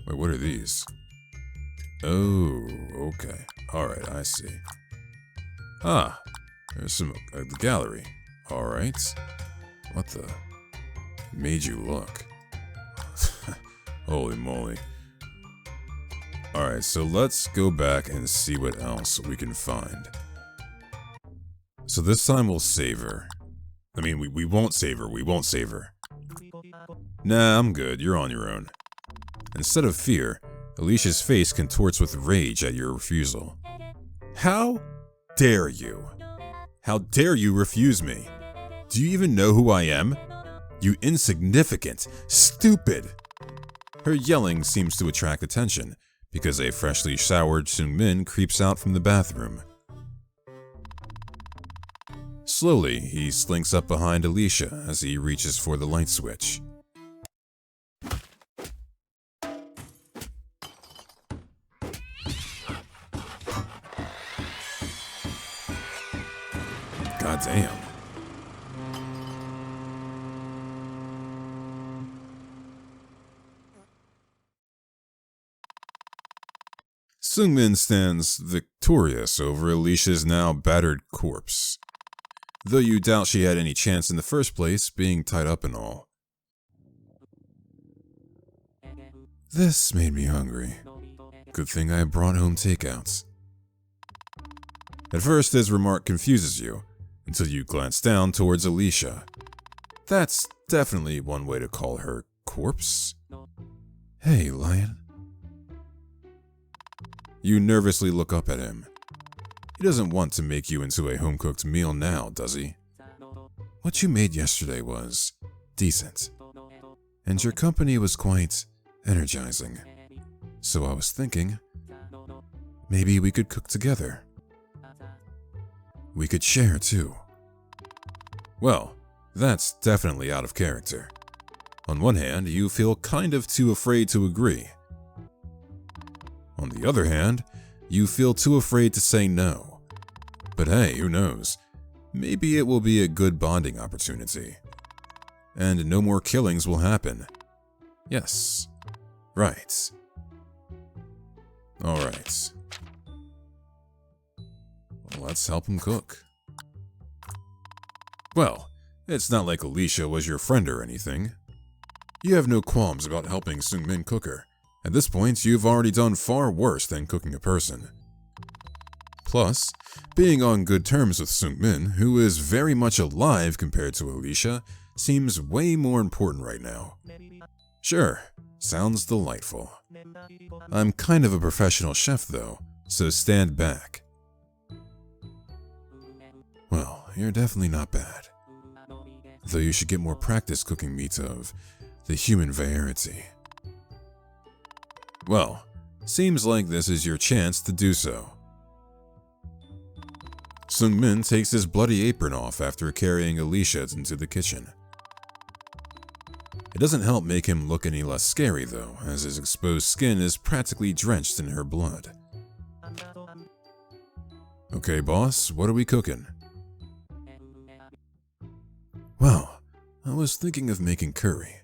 Wait, what are these? Oh, okay. Alright, I see. Ah, there's some gallery. Alright. What the? Made you look. Holy moly. Alright, so let's go back and see what else we can find. So this time we'll save her. I mean, we won't save her, we won't save her. Nah, I'm good, you're on your own. Instead of fear, Alicia's face contorts with rage at your refusal. How dare you? How dare you refuse me? Do you even know who I am? You insignificant, stupid! Her yelling seems to attract attention, because a freshly showered Seungmin creeps out from the bathroom. Slowly, he slinks up behind Alicia as he reaches for the light switch. Goddamn. Seungmin stands victorious over Alicia's now battered corpse, though you doubt she had any chance in the first place, being tied up and all. This made me hungry. Good thing I brought home takeouts. At first, his remark confuses you, until you glance down towards Alicia. That's definitely one way to call her corpse. Hey, Lion. You nervously look up at him. He doesn't want to make you into a home-cooked meal now, does he? What you made yesterday was decent, and your company was quite energizing. So I was thinking, maybe we could cook together. We could share, too. Well, that's definitely out of character. On one hand, you feel kind of too afraid to agree. On the other hand, you feel too afraid to say no. But hey, who knows? Maybe it will be a good bonding opportunity. And no more killings will happen. Yes. Right. Alright. Let's help him cook. Well, it's not like Alicia was your friend or anything. You have no qualms about helping Seungmin cook her. At this point, you've already done far worse than cooking a person. Plus, being on good terms with Seungmin, who is very much alive compared to Alicia, seems way more important right now. Sure, sounds delightful. I'm kind of a professional chef though, so stand back. Well, you're definitely not bad. Though you should get more practice cooking meat of the human variety. Well, seems like this is your chance to do so. Seungmin takes his bloody apron off after carrying Alicia into the kitchen. It doesn't help make him look any less scary though, as his exposed skin is practically drenched in her blood. Okay, boss, what are we cooking? Well, I was thinking of making curry.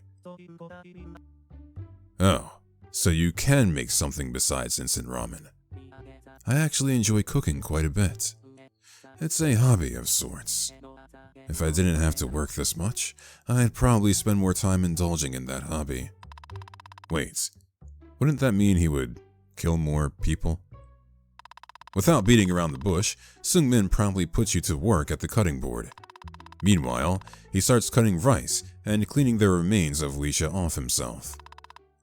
Oh, so you can make something besides instant ramen. I actually enjoy cooking quite a bit. It's a hobby of sorts. If I didn't have to work this much, I'd probably spend more time indulging in that hobby. Wait, wouldn't that mean he would kill more people? Without beating around the bush, Seungmin promptly puts you to work at the cutting board. Meanwhile, he starts cutting rice and cleaning the remains of Alicia off himself.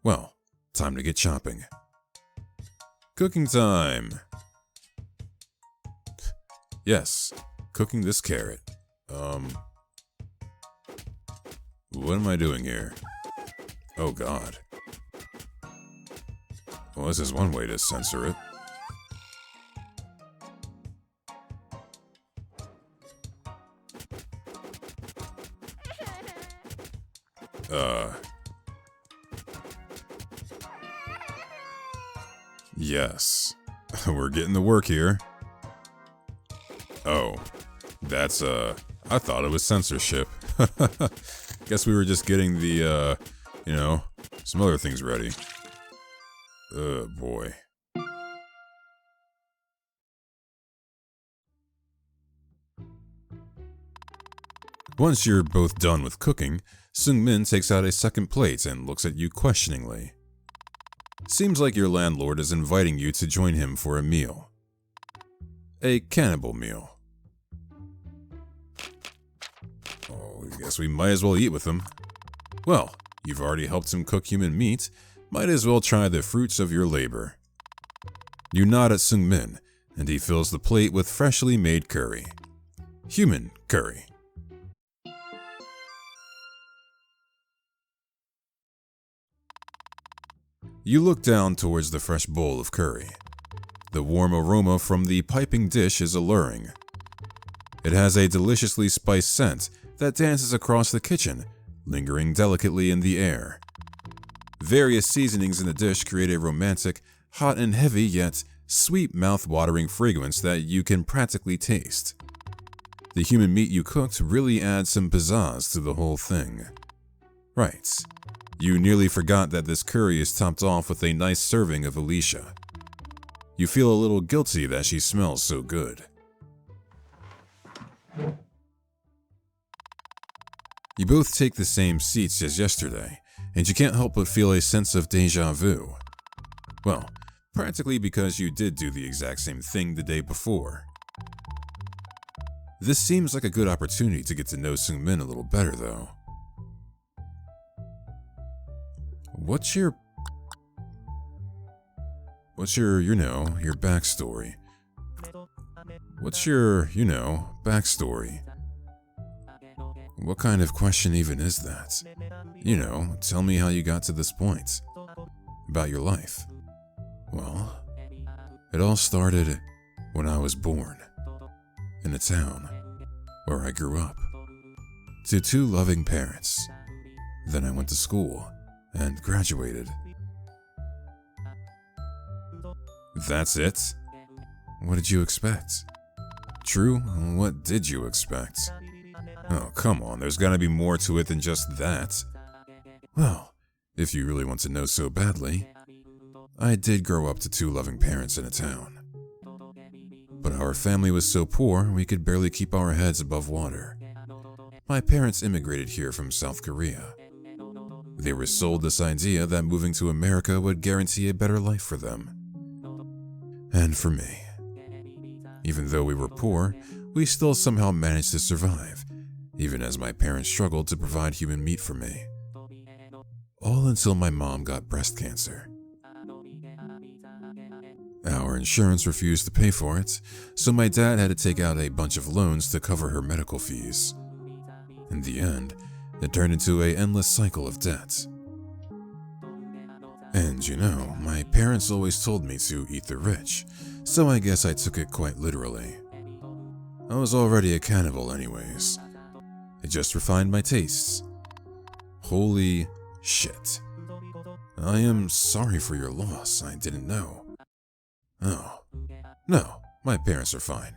Well, time to get chopping. Cooking time! Yes, cooking this carrot. What am I doing here? Oh god. Well, this is one way to censor it. Yes. We're getting to work here. Oh, that's, I thought it was censorship. Guess we were just getting the, you know, some other things ready. Boy. Once you're both done with cooking, Seungmin takes out a second plate and looks at you questioningly. Seems like your landlord is inviting you to join him for a meal. A cannibal meal. Oh, I guess we might as well eat with him. Well, you've already helped him cook human meat, might as well try the fruits of your labor. You nod at Seungmin, and he fills the plate with freshly made curry. Human curry. You look down towards the fresh bowl of curry. The warm aroma from the piping dish is alluring. It has a deliciously spiced scent that dances across the kitchen, lingering delicately in the air. Various seasonings in the dish create a romantic, hot and heavy yet sweet mouth-watering fragrance that you can practically taste. The human meat you cooked really adds some pizzazz to the whole thing. Right. You nearly forgot that this curry is topped off with a nice serving of Alicia. You feel a little guilty that she smells so good. You both take the same seats as yesterday, and you can't help but feel a sense of déjà vu. Well, practically because you did do the exact same thing the day before. This seems like a good opportunity to get to know Seung-min a little better, though. What's your backstory? What's your, backstory? What kind of question even is that? Tell me how you got to this point. About your life. Well, it all started when I was born. In a town where I grew up. To 2 loving parents. Then I went to school and graduated. That's it? What did you expect? True, what did you expect? Oh, come on, there's gotta be more to it than just that. Well, if you really want to know so badly, I did grow up to 2 loving parents in a town. But our family was so poor, we could barely keep our heads above water. My parents immigrated here from South Korea. They were sold this idea that moving to America would guarantee a better life for them. And for me. Even though we were poor, we still somehow managed to survive, even as my parents struggled to provide human meat for me. All until my mom got breast cancer. Our insurance refused to pay for it, so my dad had to take out a bunch of loans to cover her medical fees. In the end, it turned into an endless cycle of debt. And my parents always told me to eat the rich, so I guess I took it quite literally. I was already a cannibal anyways. It just refined my tastes. Holy shit. I am sorry for your loss, I didn't know. Oh, no, my parents are fine.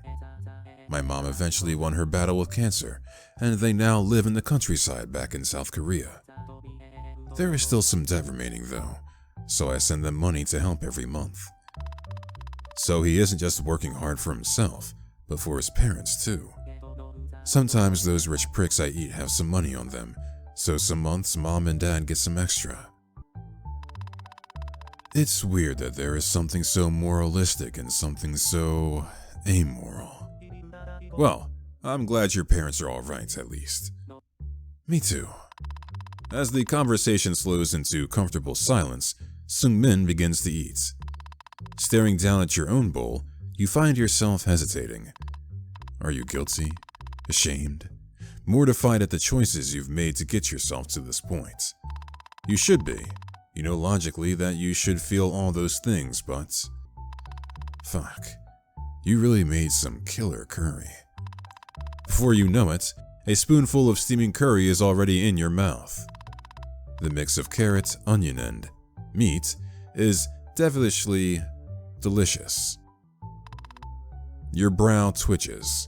My mom eventually won her battle with cancer, and they now live in the countryside back in South Korea. There is still some debt remaining though, so I send them money to help every month. So he isn't just working hard for himself, but for his parents too. Sometimes those rich pricks I eat have some money on them, so some months mom and dad get some extra. It's weird that there is something so moralistic and something so amoral. Well, I'm glad your parents are alright at least. Me too. As the conversation slows into comfortable silence, Seung-min begins to eat. Staring down at your own bowl, you find yourself hesitating. Are you guilty? Ashamed? Mortified at the choices you've made to get yourself to this point? You should be. You know logically that you should feel all those things, but... fuck. You really made some killer curry. Before you know it, a spoonful of steaming curry is already in your mouth. The mix of carrot, onion, and meat is devilishly delicious. Your brow twitches.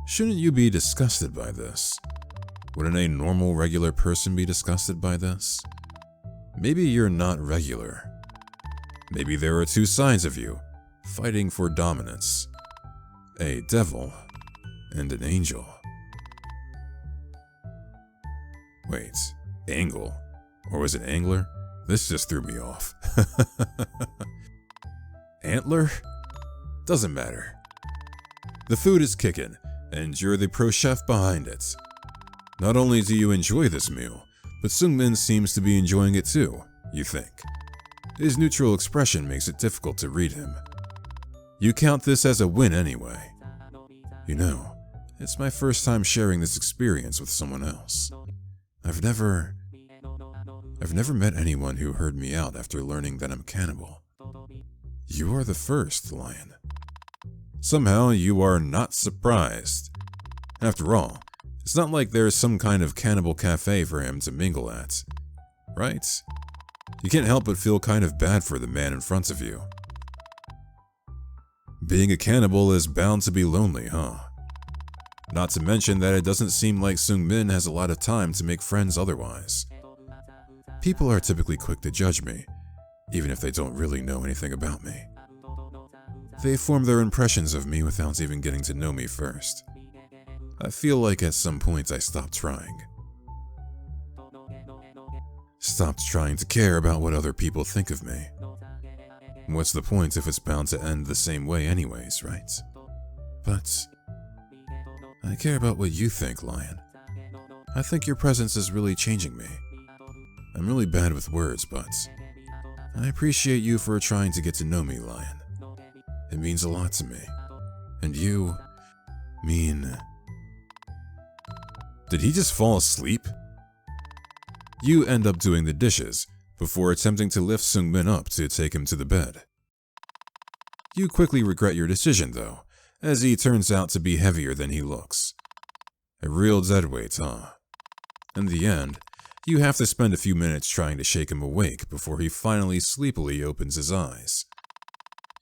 Shouldn't you be disgusted by this? Wouldn't a normal, regular person be disgusted by this? Maybe you're not regular. Maybe there are 2 sides of you, fighting for dominance. A devil and an angel. Wait, angle? Or was it angler? This just threw me off. Antler? Doesn't matter. The food is kickin', and you're the pro chef behind it. Not only do you enjoy this meal, but Seung-min seems to be enjoying it too, you think. His neutral expression makes it difficult to read him. You count this as a win anyway. It's my first time sharing this experience with someone else. I've never met anyone who heard me out after learning that I'm cannibal. You are the first, Lion. Somehow you are not surprised. After all, it's not like there's some kind of cannibal cafe for him to mingle at, right? You can't help but feel kind of bad for the man in front of you. Being a cannibal is bound to be lonely, huh? Not to mention that it doesn't seem like Seung-min has a lot of time to make friends otherwise. People are typically quick to judge me, even if they don't really know anything about me. They form their impressions of me without even getting to know me first. I feel like at some point I stopped trying. Stopped trying to care about what other people think of me. What's the point if it's bound to end the same way anyways, right? But I care about what you think, Lion. I think your presence is really changing me. I'm really bad with words, but I appreciate you for trying to get to know me, Lion. It means a lot to me. And you mean... Did he just fall asleep? You end up doing the dishes before attempting to lift Seung-min up to take him to the bed. You quickly regret your decision, though, as he turns out to be heavier than he looks. A real deadweight, huh? In the end, you have to spend a few minutes trying to shake him awake before he finally sleepily opens his eyes.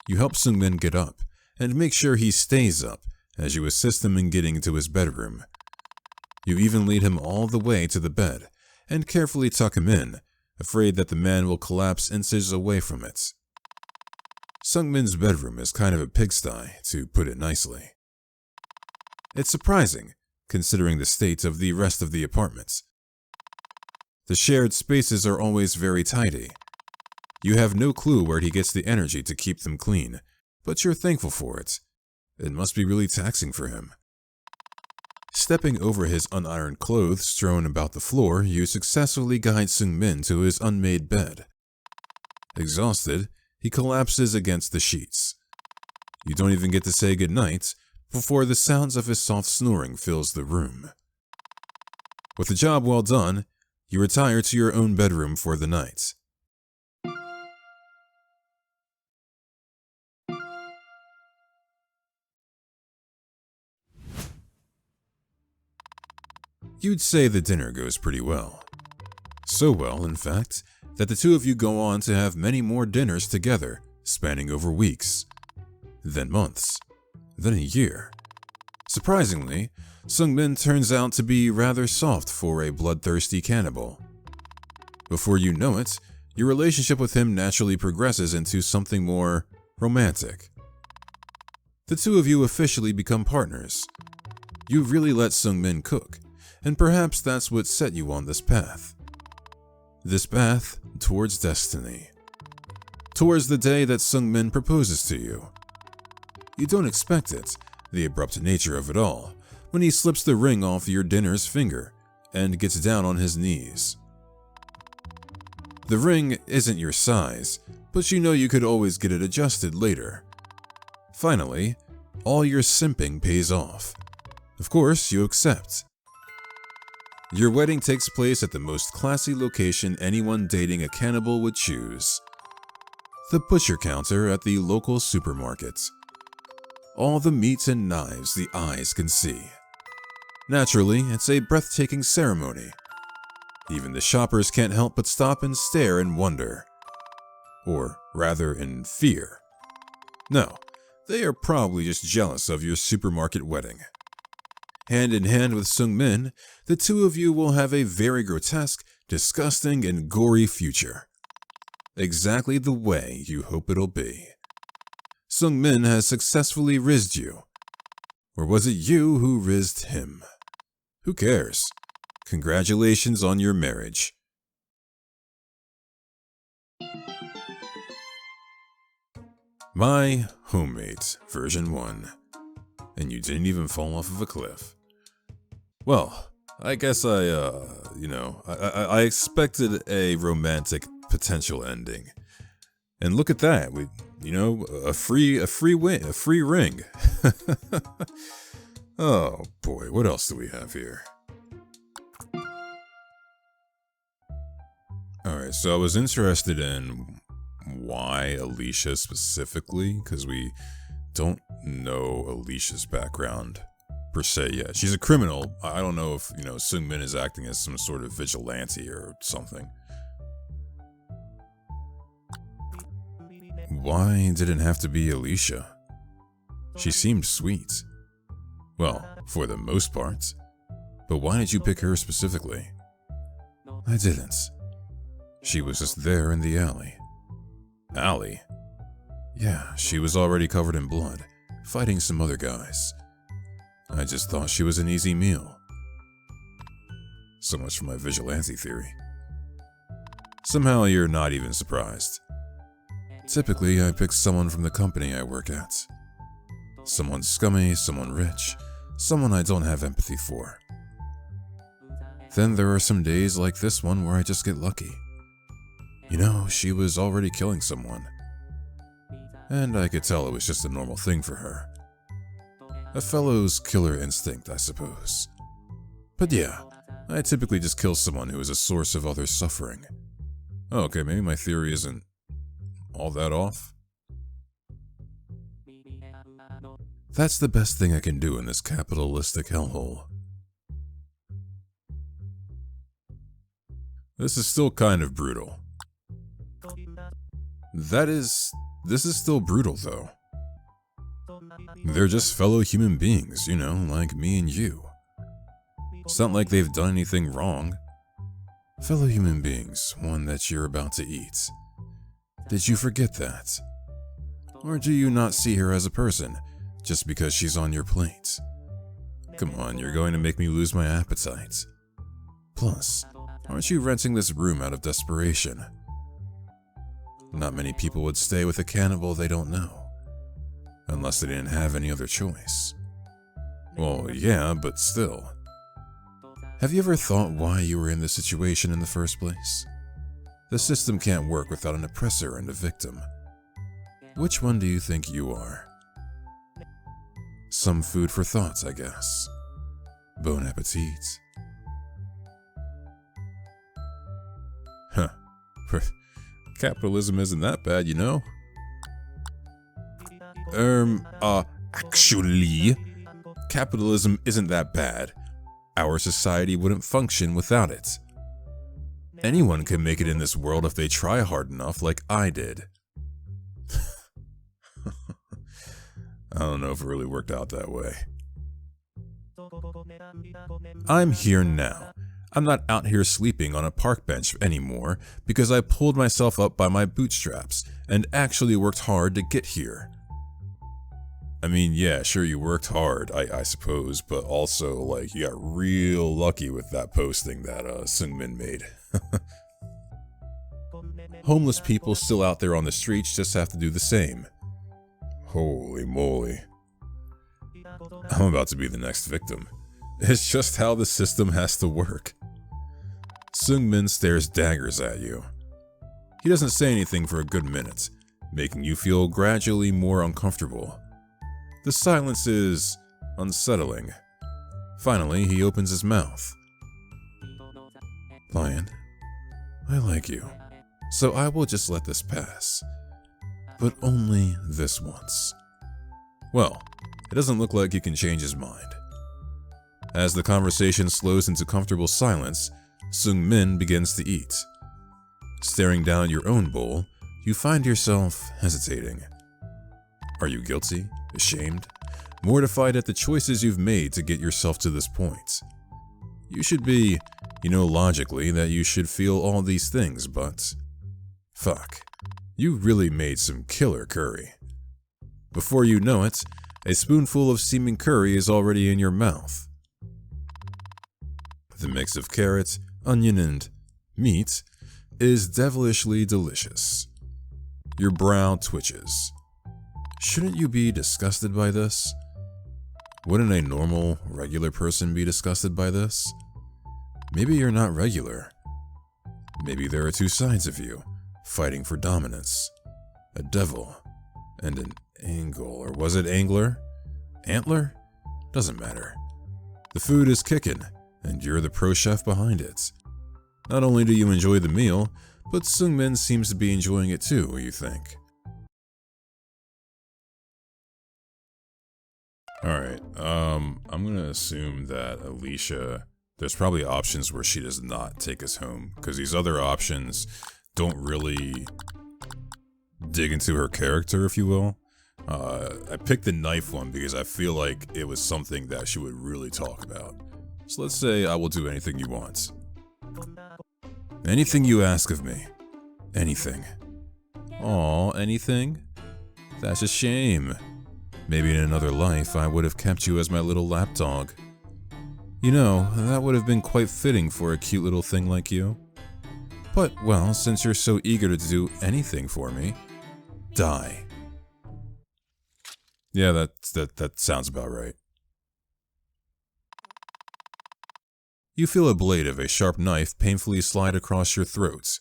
You help Seung-min get up and make sure he stays up as you assist him in getting to his bedroom. You even lead him all the way to the bed and carefully tuck him in, afraid that the man will collapse inches away from it. Seung-min's bedroom is kind of a pigsty, to put it nicely. It's surprising, considering the state of the rest of the apartments. The shared spaces are always very tidy. You have no clue where he gets the energy to keep them clean, but you're thankful for it. It must be really taxing for him. Stepping over his unironed clothes strewn about the floor, you successfully guide Seung-min to his unmade bed. Exhausted, he collapses against the sheets. You don't even get to say goodnight before the sounds of his soft snoring fills the room. With the job well done, you retire to your own bedroom for the night. You'd say the dinner goes pretty well. So well, in fact, that the two of you go on to have many more dinners together, spanning over weeks, then months, then a year. Surprisingly, Seung-min turns out to be rather soft for a bloodthirsty cannibal. Before you know it, your relationship with him naturally progresses into something more romantic. The two of you officially become partners. You really let Seung-min cook, and perhaps that's what set you on this path. This path towards destiny. Towards the day that Seung-min proposes to you. You don't expect it, the abrupt nature of it all, when he slips the ring off your dinner's finger and gets down on his knees. The ring isn't your size, but you know you could always get it adjusted later. Finally, all your simping pays off. Of course, you accept. Your wedding takes place at the most classy location anyone dating a cannibal would choose. The butcher counter at the local supermarket. All the meats and knives the eyes can see. Naturally, it's a breathtaking ceremony. Even the shoppers can't help but stop and stare in wonder. Or rather, in fear. No, they are probably just jealous of your supermarket wedding. Hand in hand with Seung-min, the two of you will have a very grotesque, disgusting, and gory future. Exactly the way you hope it'll be. Seung-min has successfully rizzed you. Or was it you who rizzed him? Who cares? Congratulations on your marriage. My Homemate version 1. And you didn't even fall off of a cliff. Well, I guess I expected a romantic potential ending. And look at that, a free ring. Oh boy, what else do we have here? Alright, so I was interested in why Alicia specifically, because we don't know Alicia's background per se yet. She's a criminal. I don't know if, Seung-min is acting as some sort of vigilante or something. Why did it have to be Alicia? She seemed sweet. Well, for the most part. But why did you pick her specifically? I didn't. She was just there in the alley. Alley? Yeah, she was already covered in blood, fighting some other guys. I just thought she was an easy meal. So much for my vigilante theory. Somehow you're not even surprised. Typically, I pick someone from the company I work at. Someone scummy, someone rich, someone I don't have empathy for. Then there are some days like this one where I just get lucky. She was already killing someone. And I could tell it was just a normal thing for her. A fellow's killer instinct, I suppose. But yeah, I typically just kill someone who is a source of others' suffering. Okay, maybe my theory isn't all that off. That's the best thing I can do in this capitalistic hellhole. This is still kind of brutal. This is still brutal though. They're just fellow human beings, like me and you. It's not like they've done anything wrong. Fellow human beings, one that you're about to eat. Did you forget that? Or do you not see her as a person, just because she's on your plate? Come on, you're going to make me lose my appetite. Plus, aren't you renting this room out of desperation? Not many people would stay with a cannibal they don't know, unless they didn't have any other choice. Well, yeah, but still. Have you ever thought why you were in this situation in the first place? The system can't work without an oppressor and a victim. Which one do you think you are? Some food for thought, I guess. Bon appetit. Huh. Capitalism isn't that bad, Actually, capitalism isn't that bad. Our society wouldn't function without it. Anyone can make it in this world if they try hard enough, like I did. I don't know if it really worked out that way. I'm here now. I'm not out here sleeping on a park bench anymore because I pulled myself up by my bootstraps and actually worked hard to get here. I mean, yeah, sure, you worked hard, I suppose, but also, you got real lucky with that posting that Seung-min made. Homeless people still out there on the streets just have to do the same. Holy moly. I'm about to be the next victim. It's just how the system has to work. Seung-min stares daggers at you. He doesn't say anything for a good minute, making you feel gradually more uncomfortable. The silence is unsettling. Finally, he opens his mouth. Lion, I like you, so I will just let this pass. But only this once. Well, it doesn't look like he can change his mind. As the conversation slows into comfortable silence, Seung-min begins to eat. Staring down your own bowl, you find yourself hesitating. Are you guilty, ashamed, mortified at the choices you've made to get yourself to this point? You should be, logically that you should feel all these things, but fuck, you really made some killer curry. Before you know it, a spoonful of steaming curry is already in your mouth. The mix of carrot, onion, and meat is devilishly delicious. Your brow twitches. Shouldn't you be disgusted by this? Wouldn't a normal, regular person be disgusted by this? Maybe you're not regular. Maybe there are two sides of you, fighting for dominance. A devil and an angle, or was it angler? Antler? Doesn't matter. The food is kickin', and you're the pro chef behind it. Not only do you enjoy the meal, but Seung-min seems to be enjoying it too, you think. Alright, I'm gonna assume that Alicia, there's probably options where she does not take us home, because these other options don't really dig into her character, if you will. I picked the knife one because I feel like it was something that she would really talk about. So let's say I will do anything you want. Anything you ask of me. Anything. Aw, anything? That's a shame. Maybe in another life I would have kept you as my little lapdog. You know, that would have been quite fitting for a cute little thing like you. But, well, since you're so eager to do anything for me, die. Yeah, that sounds about right. You feel a blade of a sharp knife painfully slide across your throat.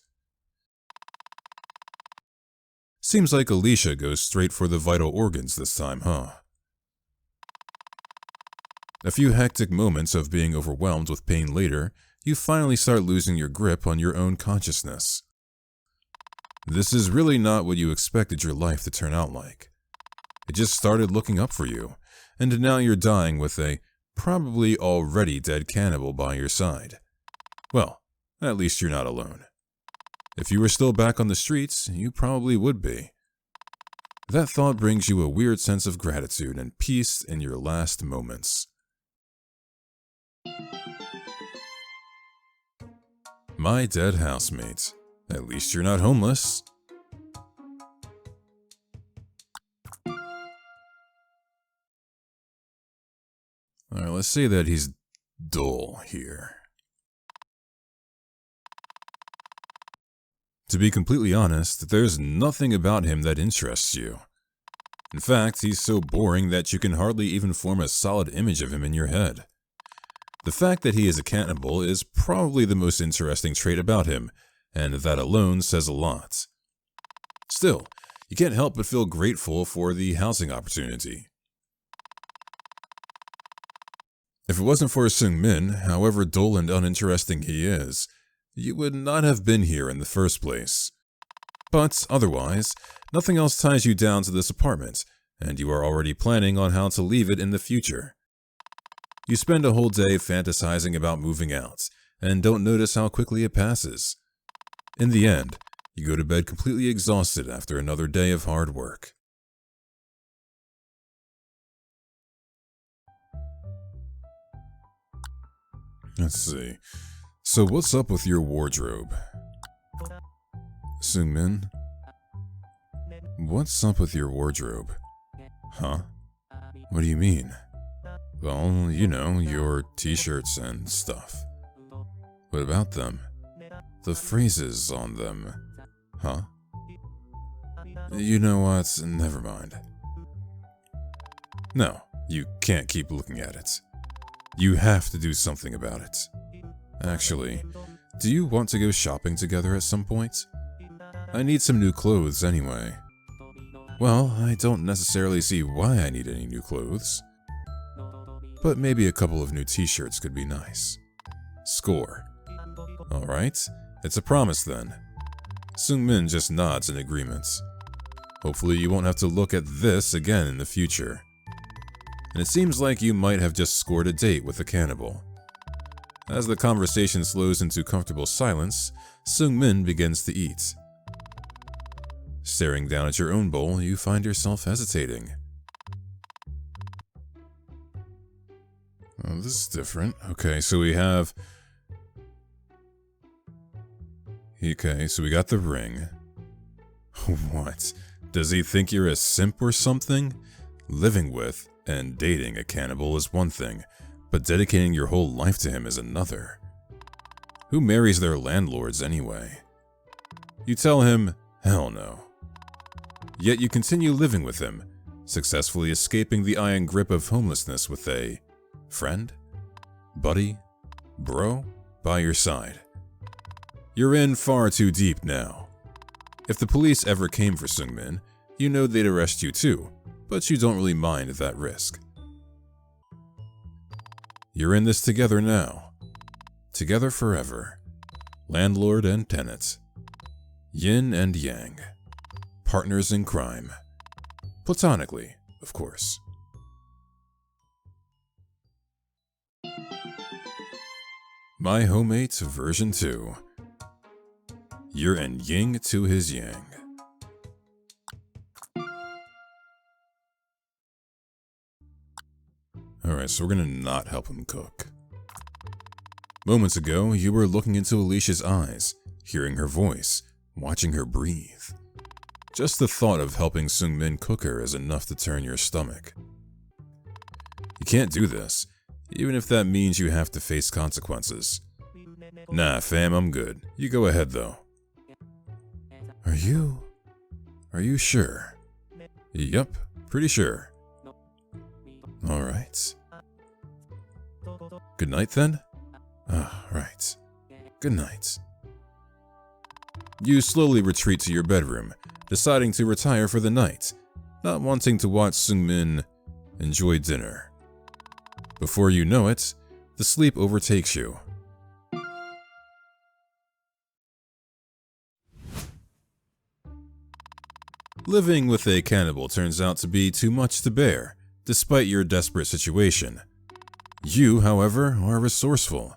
Seems like Alicia goes straight for the vital organs this time, huh? A few hectic moments of being overwhelmed with pain later, you finally start losing your grip on your own consciousness. This is really not what you expected your life to turn out like. It just started looking up for you, and now you're dying with a probably already dead cannibal by your side. Well, at least you're not alone. If you were still back on the streets, you probably would be. That thought brings you a weird sense of gratitude and peace in your last moments. My dead housemate. At least you're not homeless. Alright, let's say that he's dull here. To be completely honest, there's nothing about him that interests you. In fact, he's so boring that you can hardly even form a solid image of him in your head. The fact that he is a cannibal is probably the most interesting trait about him, and that alone says a lot. Still, you can't help but feel grateful for the housing opportunity. If it wasn't for Seung-min, however dull and uninteresting he is, you would not have been here in the first place. But otherwise, nothing else ties you down to this apartment, and you are already planning on how to leave it in the future. You spend a whole day fantasizing about moving out, and don't notice how quickly it passes. In the end, you go to bed completely exhausted after another day of hard work. Let's see. So what's up with your wardrobe? Seung-min? What's up with your wardrobe? Huh? What do you mean? Well, you know, your t-shirts and stuff. What about them? The phrases on them. Huh? You know what? Never mind. No, you can't keep looking at it. You have to do something about it. Actually, do you want to go shopping together at some point? I need some new clothes anyway. Well, I don't necessarily see why I need any new clothes. But maybe a couple of new t-shirts could be nice. Score. Alright, it's a promise then. Seung-min just nods in agreement. Hopefully you won't have to look at this again in the future. And it seems like you might have just scored a date with a cannibal. As the conversation slows into comfortable silence, Seung-min begins to eat. Staring down at your own bowl, you find yourself hesitating. Oh, this is different. Okay, so we have... Okay, so we got the ring. What? Does he think you're a simp or something? Living with and dating a cannibal is one thing, but dedicating your whole life to him is another. Who marries their landlords anyway? You tell him, hell no. Yet you continue living with him, successfully escaping the iron grip of homelessness with a friend, buddy, bro by your side. You're in far too deep now. If the police ever came for Seung-min, you know they'd arrest you too, but you don't really mind that risk. You're in this together now. Together forever. Landlord and tenant. Yin and yang. Partners in crime. Platonically, of course. My Homemate version 2. You're in yin to his yang. Alright, so we're gonna not help him cook. Moments ago, you were looking into Alicia's eyes, hearing her voice, watching her breathe. Just the thought of helping Seungmin cook her is enough to turn your stomach. You can't do this, even if that means you have to face consequences. Nah, fam, I'm good. You go ahead, though. Are you sure? Yup, pretty sure. Alright. Good night, then? Ah, right. Good night. You slowly retreat to your bedroom, deciding to retire for the night, not wanting to watch Seungmin enjoy dinner. Before you know it, the sleep overtakes you. Living with a cannibal turns out to be too much to bear, despite your desperate situation. You, however, are resourceful.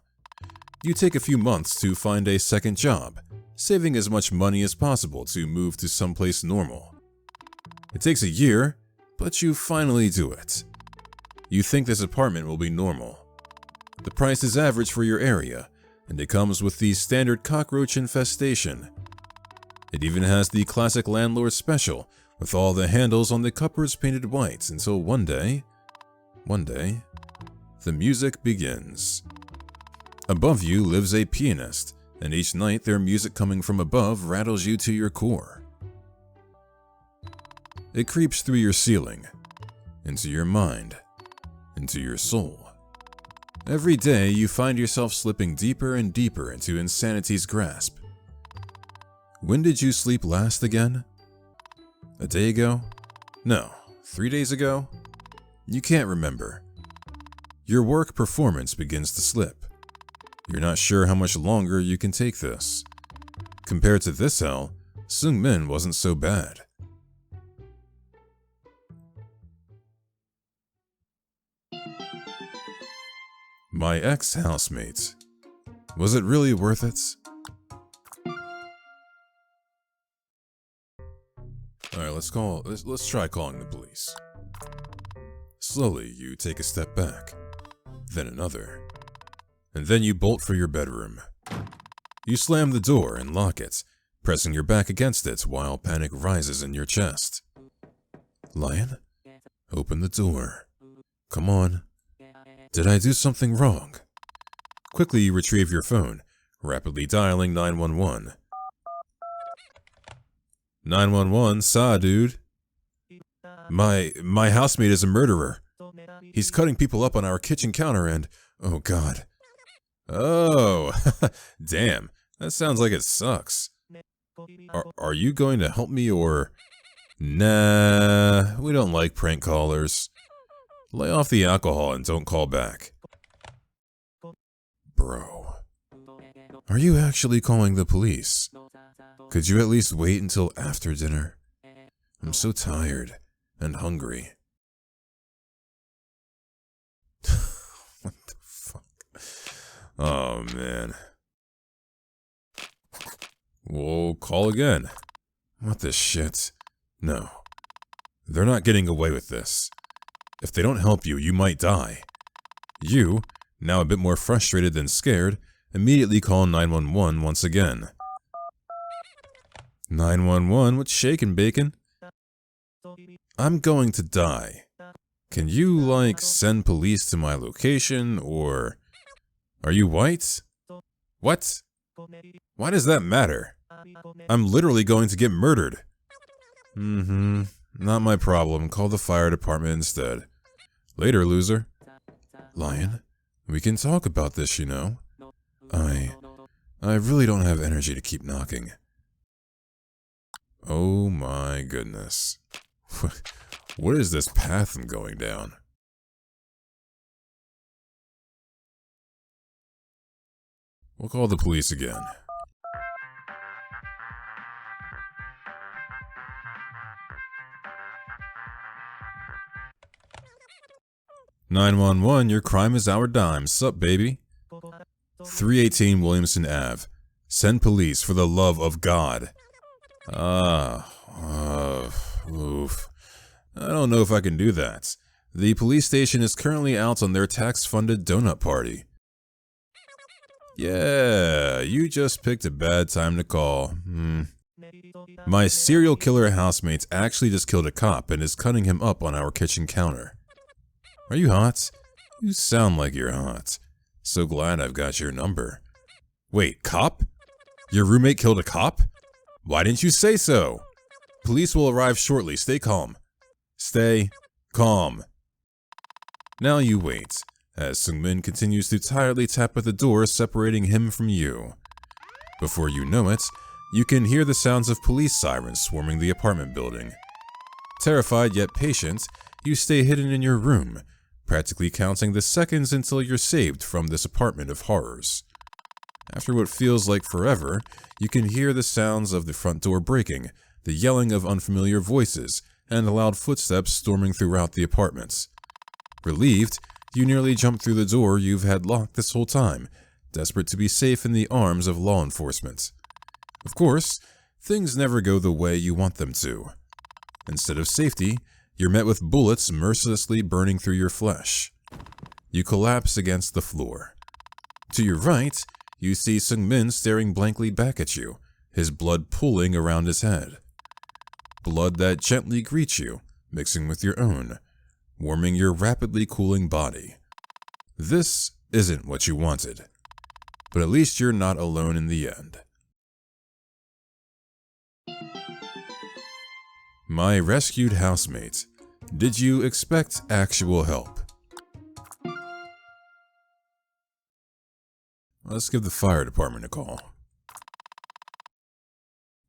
You take a few months to find a second job, saving as much money as possible to move to someplace normal. It takes a year, but you finally do it. You think this apartment will be normal. The price is average for your area, and it comes with the standard cockroach infestation. It even has the classic landlord special, with all the handles on the cupboards painted white until one day, the music begins. Above you lives a pianist, and each night their music coming from above rattles you to your core. It creeps through your ceiling, into your mind, into your soul. Every day you find yourself slipping deeper and deeper into insanity's grasp. When did you sleep last again? A day ago? No, 3 days ago? You can't remember. Your work performance begins to slip. You're not sure how much longer you can take this. Compared to this hell, Seungmin wasn't so bad. My ex housemate. Was it really worth it? Alright, let's try calling the police. Slowly, you take a step back, then another, and then you bolt for your bedroom. You slam the door and lock it, pressing your back against it while panic rises in your chest. Lion, open the door. Come on. Did I do something wrong? Quickly, you retrieve your phone, rapidly dialing 911. 911, saw, dude. My housemate is a murderer. He's cutting people up on our kitchen counter and, oh god. Oh, damn, that sounds like it sucks. Are you going to help me or? Nah, we don't like prank callers. Lay off the alcohol and don't call back. Bro, are you actually calling the police? Could you at least wait until after dinner? I'm so tired and hungry. What the fuck? Oh, man. We'll call again. What the shit? No. They're not getting away with this. If they don't help you, you might die. You, now a bit more frustrated than scared, immediately call 911 once again. 911, what's shaking, bacon? I'm going to die. Can you, like, send police to my location, or... Are you white? What? Why does that matter? I'm literally going to get murdered. Not my problem. Call the fire department instead. Later, loser. Lion, we can talk about this, you know. I really don't have energy to keep knocking. Oh my goodness. What is this path I'm going down? We'll call the police again. "911, your crime is our dime. Sup, baby?" 318 Williamson Ave. Send police for the love of God. Oof. I don't know if I can do that. The police station is currently out on their tax-funded donut party. Yeah, you just picked a bad time to call. My serial killer housemate actually just killed a cop and is cutting him up on our kitchen counter. Are you hot? You sound like you're hot. So glad I've got your number. Wait, cop? Your roommate killed a cop? Why didn't you say so? Police will arrive shortly. Stay calm. Stay calm. Now you wait, as Seung-min continues to tiredly tap at the door separating him from you. Before you know it, you can hear the sounds of police sirens swarming the apartment building. Terrified yet patient, you stay hidden in your room, practically counting the seconds until you're saved from this apartment of horrors. After what feels like forever, you can hear the sounds of the front door breaking, the yelling of unfamiliar voices, and the loud footsteps storming throughout the apartments. Relieved, you nearly jump through the door you've had locked this whole time, desperate to be safe in the arms of law enforcement. Of course, things never go the way you want them to. Instead of safety, you're met with bullets mercilessly burning through your flesh. You collapse against the floor. To your right, you see Seung-min staring blankly back at you, his blood pooling around his head. Blood that gently greets you, mixing with your own, warming your rapidly cooling body. This isn't what you wanted, but at least you're not alone in the end. My rescued housemate, did you expect actual help? Let's give the fire department a call.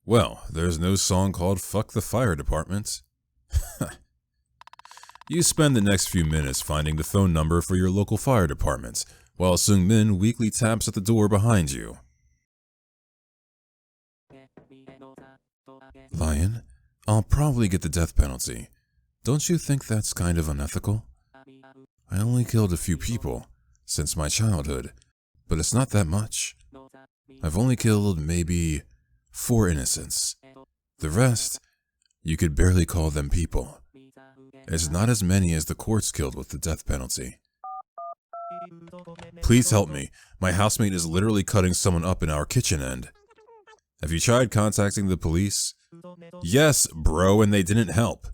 Well, there's no song called Fuck the Fire Department. You spend the next few minutes finding the phone number for your local fire department, while Seung-min weakly taps at the door behind you. Lion, I'll probably get the death penalty. Don't you think that's kind of unethical? I only killed a few people since my childhood, but it's not that much. I've only killed maybe 4 innocents. The rest, you could barely call them people. It's not as many as the courts killed with the death penalty. Please help me. My housemate is literally cutting someone up in our kitchen end. Have you tried contacting the police? Yes, bro, and they didn't help.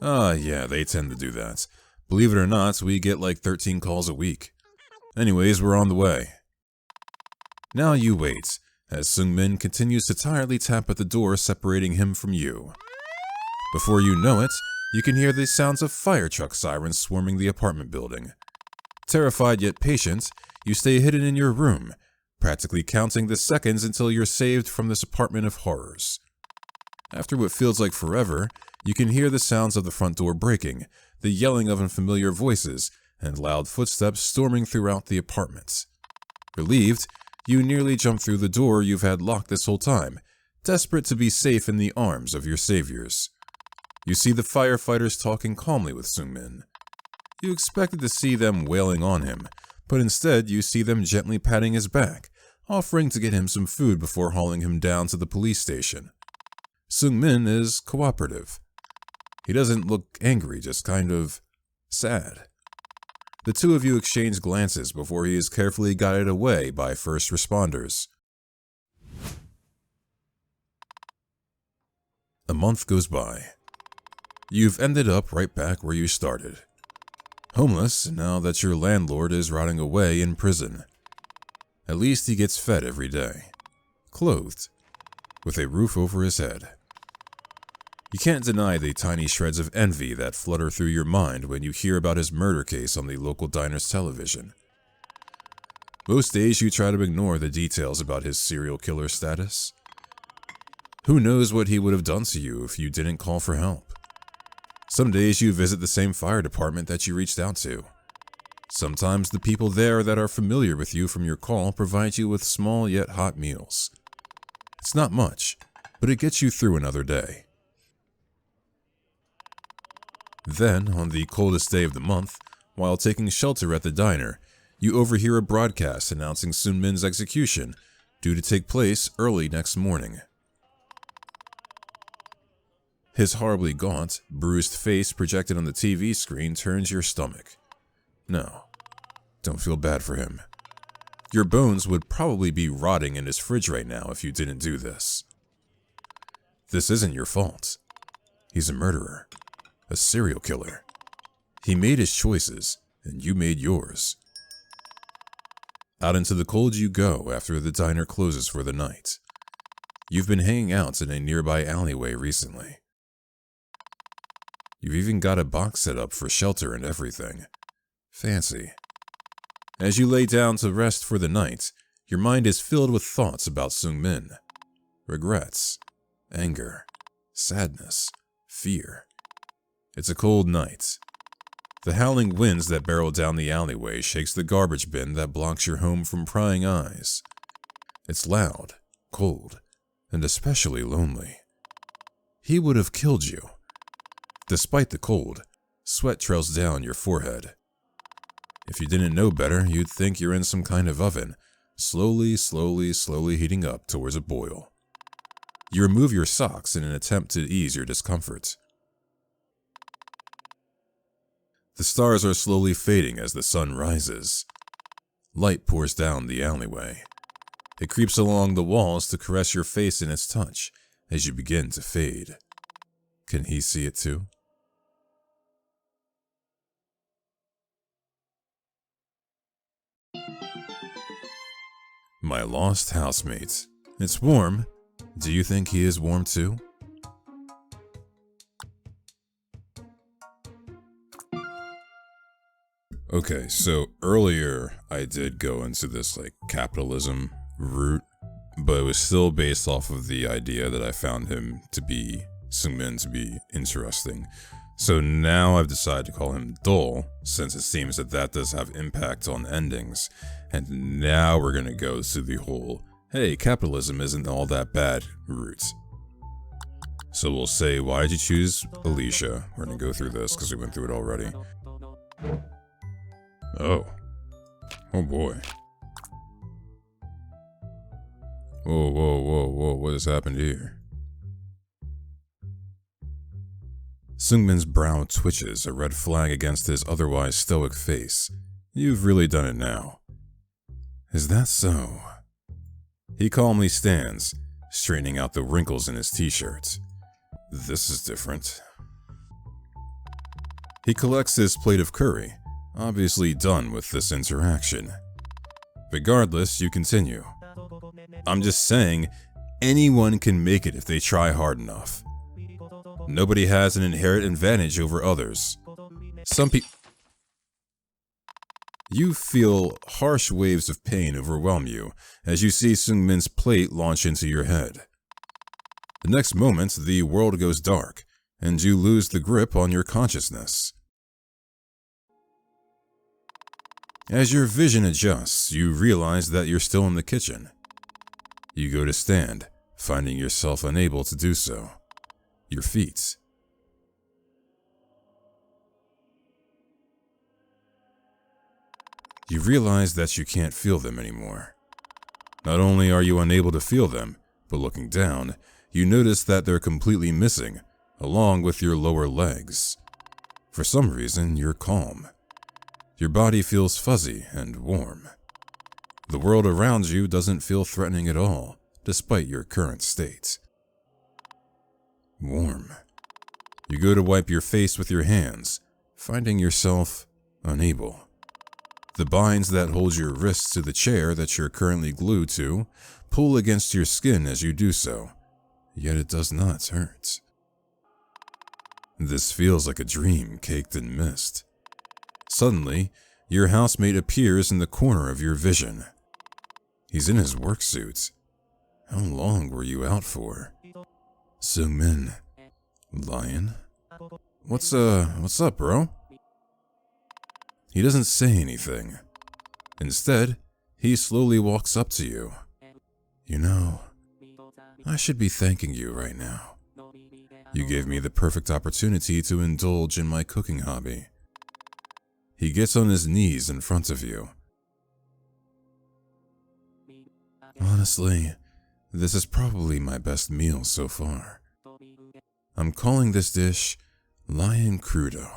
Yeah, they tend to do that. Believe it or not, we get like 13 calls a week. Anyways, we're on the way. Now you wait, as Seung-min continues to tiredly tap at the door separating him from you. Before you know it, you can hear the sounds of fire truck sirens swarming the apartment building. Terrified yet patient, you stay hidden in your room, practically counting the seconds until you're saved from this apartment of horrors. After what feels like forever, you can hear the sounds of the front door breaking, the yelling of unfamiliar voices, and loud footsteps storming throughout the apartment. Relieved, you nearly jump through the door you've had locked this whole time, desperate to be safe in the arms of your saviors. You see the firefighters talking calmly with Seung-min. You expected to see them wailing on him, but instead you see them gently patting his back, offering to get him some food before hauling him down to the police station. Seung-min is cooperative. He doesn't look angry, just kind of sad. The two of you exchange glances before he is carefully guided away by first responders. A month goes by. You've ended up right back where you started. Homeless, now that your landlord is rotting away in prison. At least he gets fed every day. Clothed. With a roof over his head. You can't deny the tiny shreds of envy that flutter through your mind when you hear about his murder case on the local diner's television. Most days you try to ignore the details about his serial killer status. Who knows what he would have done to you if you didn't call for help? Some days you visit the same fire department that you reached out to. Sometimes the people there that are familiar with you from your call provide you with small yet hot meals. It's not much, but it gets you through another day. Then, on the coldest day of the month, while taking shelter at the diner, You overhear a broadcast announcing Sun Min's execution, due to take place early next morning. His horribly gaunt, bruised face projected on the TV screen turns your stomach. No, don't feel bad for him. Your bones would probably be rotting in his fridge right now if you didn't do this. This isn't your fault. He's a murderer, a serial killer. He made his choices, and you made yours. Out into the cold you go after the diner closes for the night. You've been hanging out in a nearby alleyway recently. You've even got a box set up for shelter and everything. Fancy. As you lay down to rest for the night, your mind is filled with thoughts about Sun Min. Regrets, anger, sadness, fear. It's a cold night. The howling winds that barrel down the alleyway shakes the garbage bin that blocks your home from prying eyes. It's loud, cold, and especially lonely. He would have killed you. Despite the cold, sweat trails down your forehead. If you didn't know better, you'd think you're in some kind of oven, slowly heating up towards a boil. You remove your socks in an attempt to ease your discomfort. The stars are slowly fading as the sun rises. Light pours down the alleyway. It creeps along the walls to caress your face in its touch as you begin to fade. Can he see it too? My lost housemate. It's warm. Do you think he is warm too? Okay, so earlier I did go into this capitalism route, but it was still based off of the idea that I found Sun Min to be interesting. So now I've decided to call him dull, since it seems that does have impact on endings. And now we're gonna go to the whole, hey, capitalism isn't all that bad route. So we'll say, why did you choose Alicia? We're gonna go through this because we went through it already. Oh boy. Whoa, what has happened here? Sun Min's brow twitches, a red flag against his otherwise stoic face. You've really done it now. Is that so? He calmly stands, straightening out the wrinkles in his t-shirt. This is different. He collects his plate of curry, obviously done with this interaction. Regardless, you continue. I'm just saying, anyone can make it if they try hard enough. Nobody has an inherent advantage over others. Some people... You feel harsh waves of pain overwhelm you as you see Sun Min's plate launch into your head. The next moment, the world goes dark, and you lose the grip on your consciousness. As your vision adjusts, you realize that you're still in the kitchen. You go to stand, finding yourself unable to do so. Your feet. You realize that you can't feel them anymore. Not only are you unable to feel them, but looking down, you notice that they're completely missing, along with your lower legs. For some reason, you're calm. Your body feels fuzzy and warm. The world around you doesn't feel threatening at all, despite your current state. Warm. You go to wipe your face with your hands, finding yourself unable. The binds that hold your wrists to the chair that you're currently glued to pull against your skin as you do so, yet it does not hurt. This feels like a dream caked in mist. Suddenly, your housemate appears in the corner of your vision. He's in his work suit. How long were you out for? Sun Min. Lion? What's up, bro? He doesn't say anything. Instead, he slowly walks up to you. You know, I should be thanking you right now. You gave me the perfect opportunity to indulge in my cooking hobby. He gets on his knees in front of you, Honestly, this is probably my best meal so far. I'm calling this dish Lion Crudo.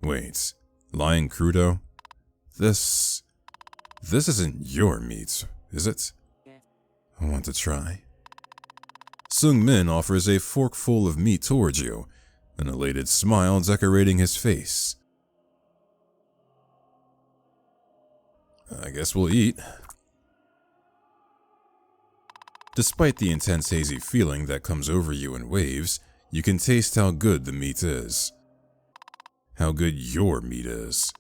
Wait, Lion Crudo? This isn't your meat, is it? I want to try. Sung Min offers a forkful of meat towards you, an elated smile decorating his face. I guess we'll eat. Despite the intense hazy feeling that comes over you in waves, you can taste how good the meat is. How good your meat is.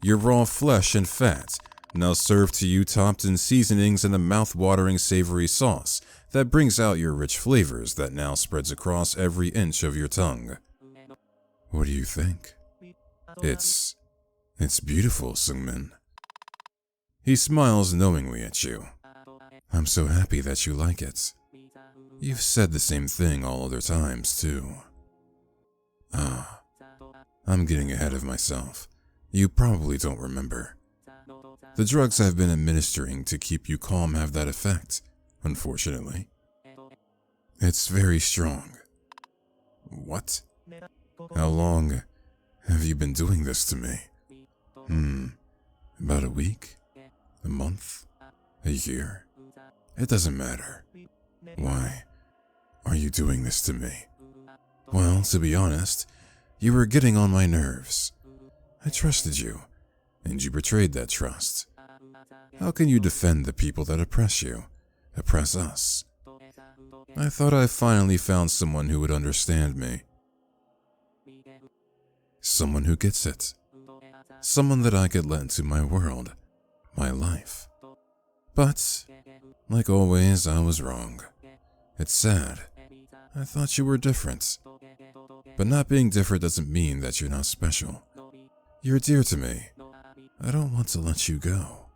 Your raw flesh and fat, now served to you topped in seasonings and a mouth-watering savory sauce that brings out your rich flavors that now spreads across every inch of your tongue. What do you think? It's beautiful, Sungmin. He smiles knowingly at you. I'm so happy that you like it. You've said the same thing all other times, too. I'm getting ahead of myself. You probably don't remember. The drugs I've been administering to keep you calm have that effect, unfortunately. It's very strong. What? How long have you been doing this to me? About a week? A month? A year? It doesn't matter. Why are you doing this to me? Well, to be honest, you were getting on my nerves. I trusted you, and you betrayed that trust. How can you defend the people that oppress you, oppress us? I thought I finally found someone who would understand me. Someone who gets it. Someone that I could let into my world, my life. But, like always, I was wrong. It's sad. I thought you were different. But not being different doesn't mean that you're not special. You're dear to me. I don't want to let you go.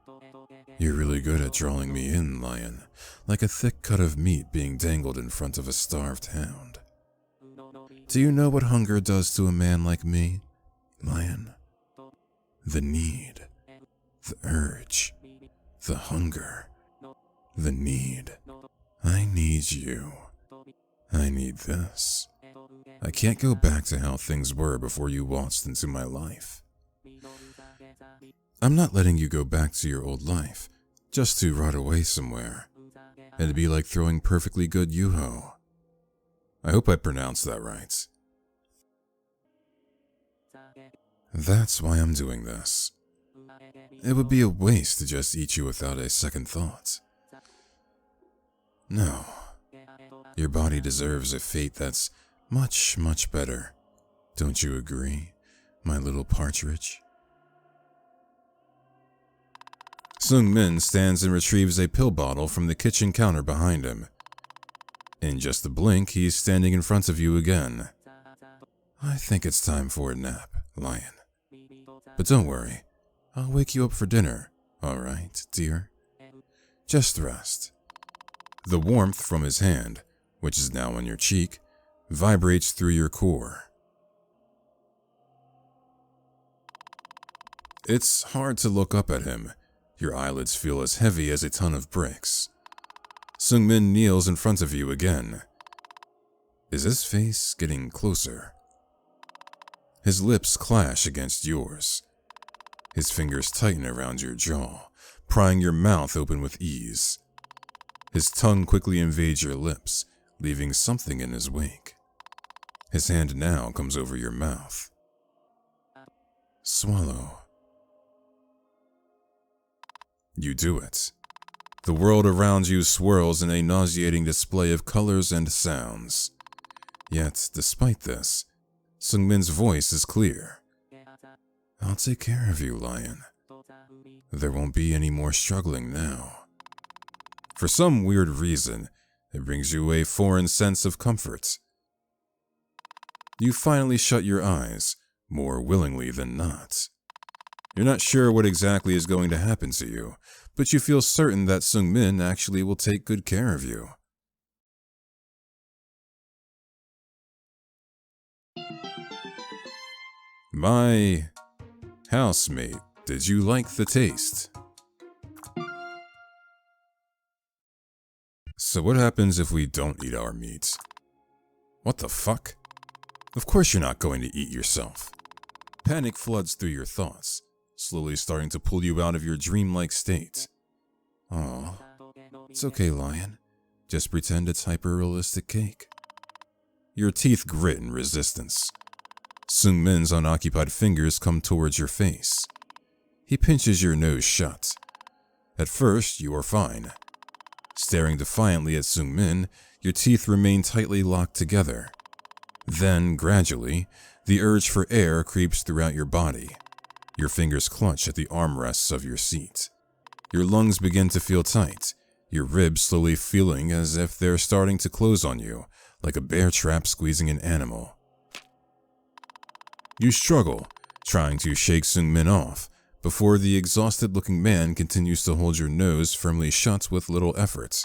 You're really good at drawing me in, Lion, like a thick cut of meat being dangled in front of a starved hound. Do you know what hunger does to a man like me, Lion? The need, the urge, the hunger, the need. I need you. I need this. I can't go back to how things were before you waltzed into my life. I'm not letting you go back to your old life, just to rot away somewhere. It'd be like throwing perfectly good yuho. I hope I pronounced that right. That's why I'm doing this. It would be a waste to just eat you without a second thought. No. Your body deserves a fate that's much, much better. Don't you agree, my little partridge? Sung Min stands and retrieves a pill bottle from the kitchen counter behind him. In just a blink, he's standing in front of you again. I think it's time for a nap, Lion. But don't worry, I'll wake you up for dinner, alright, dear? Just rest. The warmth from his hand, which is now on your cheek, vibrates through your core. It's hard to look up at him. Your eyelids feel as heavy as a ton of bricks. Sung Min kneels in front of you again. Is his face getting closer? His lips clash against yours. His fingers tighten around your jaw, prying your mouth open with ease. His tongue quickly invades your lips, leaving something in his wake. His hand now comes over your mouth. Swallow. You do it. The world around you swirls in a nauseating display of colors and sounds. Yet, despite this, Sung Min's voice is clear. I'll take care of you, Lion. There won't be any more struggling now. For some weird reason, it brings you a foreign sense of comfort. You finally shut your eyes, more willingly than not. You're not sure what exactly is going to happen to you, but you feel certain that Sung Min actually will take good care of you. My housemate, did you like the taste? So what happens if we don't eat our meat? What the fuck? Of course you're not going to eat yourself. Panic floods through your thoughts, slowly starting to pull you out of your dreamlike state. Aw, it's okay, Lion. Just pretend it's hyper-realistic cake. Your teeth grit in resistance. Seung-min's unoccupied fingers come towards your face. He pinches your nose shut. At first, you are fine. Staring defiantly at Seung-min, your teeth remain tightly locked together. Then, gradually, the urge for air creeps throughout your body. Your fingers clutch at the armrests of your seat. Your lungs begin to feel tight, your ribs slowly feeling as if they're starting to close on you, like a bear trap squeezing an animal. You struggle, trying to shake Seung-min off, before the exhausted-looking man continues to hold your nose firmly shut with little effort.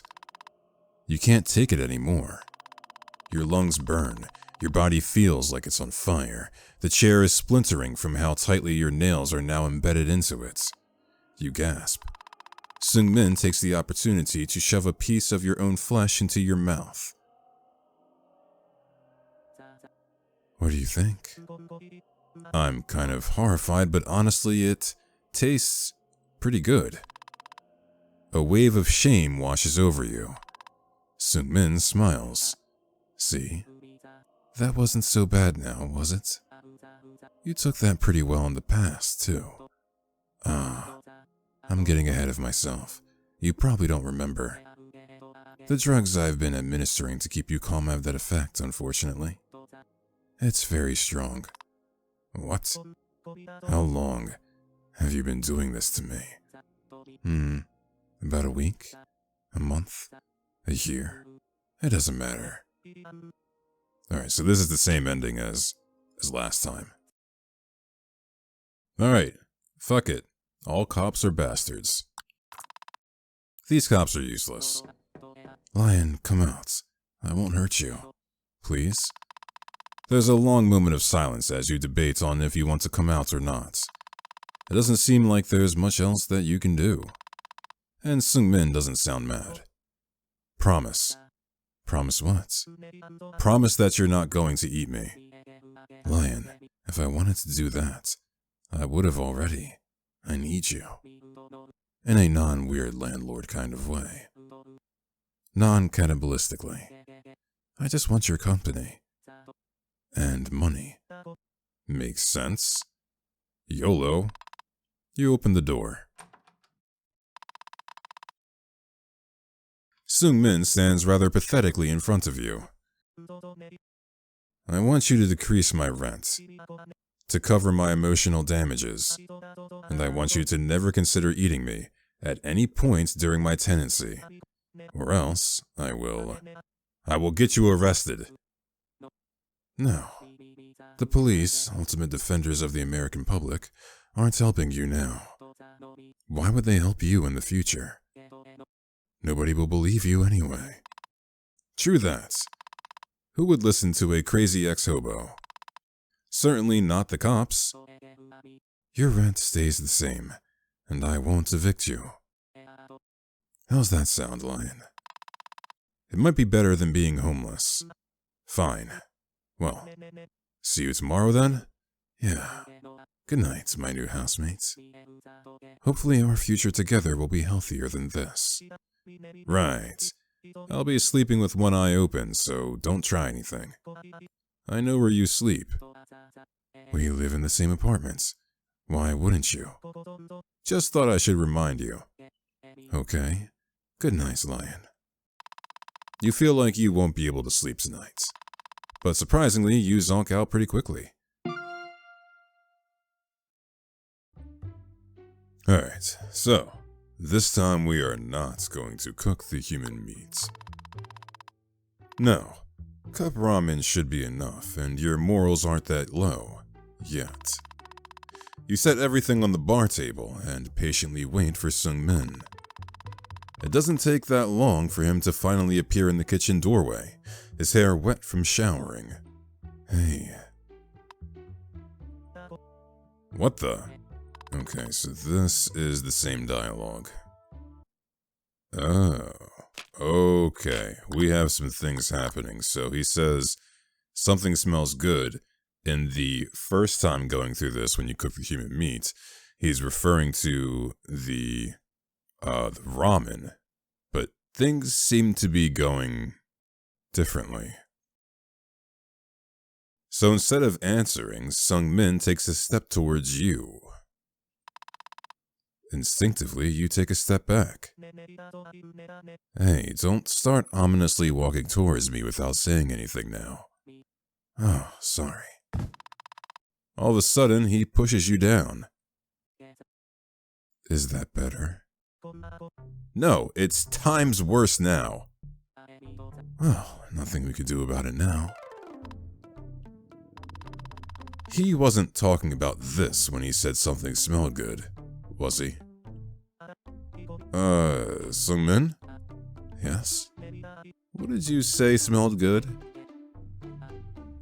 You can't take it anymore. Your lungs burn, your body feels like it's on fire, the chair is splintering from how tightly your nails are now embedded into it. You gasp. Seung-min takes the opportunity to shove a piece of your own flesh into your mouth. What do you think? I'm kind of horrified, but honestly, it tastes pretty good. A wave of shame washes over you. Seung-min smiles. See? That wasn't so bad now, was it? You took that pretty well in the past, too. I'm getting ahead of myself. You probably don't remember. The drugs I've been administering to keep you calm have that effect, unfortunately. It's very strong. What? How long have you been doing this to me? About a week? A month? A year? It doesn't matter. Alright, so this is the same ending as last time. Alright, fuck it. All cops are bastards. These cops are useless. Lion, come out. I won't hurt you. Please? There's a long moment of silence as you debate on if you want to come out or not. It doesn't seem like there's much else that you can do. And Seung-min doesn't sound mad. Promise. Promise what? Promise that you're not going to eat me. Lion, if I wanted to do that, I would have already. I need you. In a non-weird landlord kind of way. Non-cannibalistically. I just want your company. And money. Makes sense. YOLO. You open the door. Seung-min stands rather pathetically in front of you. I want you to decrease my rent, to cover my emotional damages, and I want you to never consider eating me at any point during my tenancy, or else I will get you arrested. No. The police, ultimate defenders of the American public, aren't helping you now. Why would they help you in the future? Nobody will believe you anyway. True that. Who would listen to a crazy ex-hobo? Certainly not the cops. Your rent stays the same, and I won't evict you. How's that sound, Lion? It might be better than being homeless. Fine. Well, see you tomorrow then? Yeah. Good night, my new housemates. Hopefully our future together will be healthier than this. Right. I'll be sleeping with one eye open, so don't try anything. I know where you sleep. We live in the same apartments. Why wouldn't you? Just thought I should remind you. Okay. Good night, Lion. You feel like you won't be able to sleep tonight. But surprisingly, you zonk out pretty quickly. Alright, so, this time we are not going to cook the human meat. No, cup ramen should be enough, and your morals aren't that low, yet. You set everything on the bar table and patiently wait for Seung-min. It doesn't take that long for him to finally appear in the kitchen doorway, his hair wet from showering. Hey. What the? Okay, so this is the same dialogue. Oh, Okay, we have some things happening. So he says something smells good. And the first time going through this, when you cook the human meat, he's referring to the ramen. But things seem to be going differently. So instead of answering, Sung-min takes a step towards you. Instinctively, you take a step back. Hey, don't start ominously walking towards me without saying anything now. Oh, sorry. All of a sudden, he pushes you down. Is that better? No, it's times worse now. Well, nothing we could do about it now. He wasn't talking about this when he said something smelled good, was he? Sung-min? Yes? What did you say smelled good?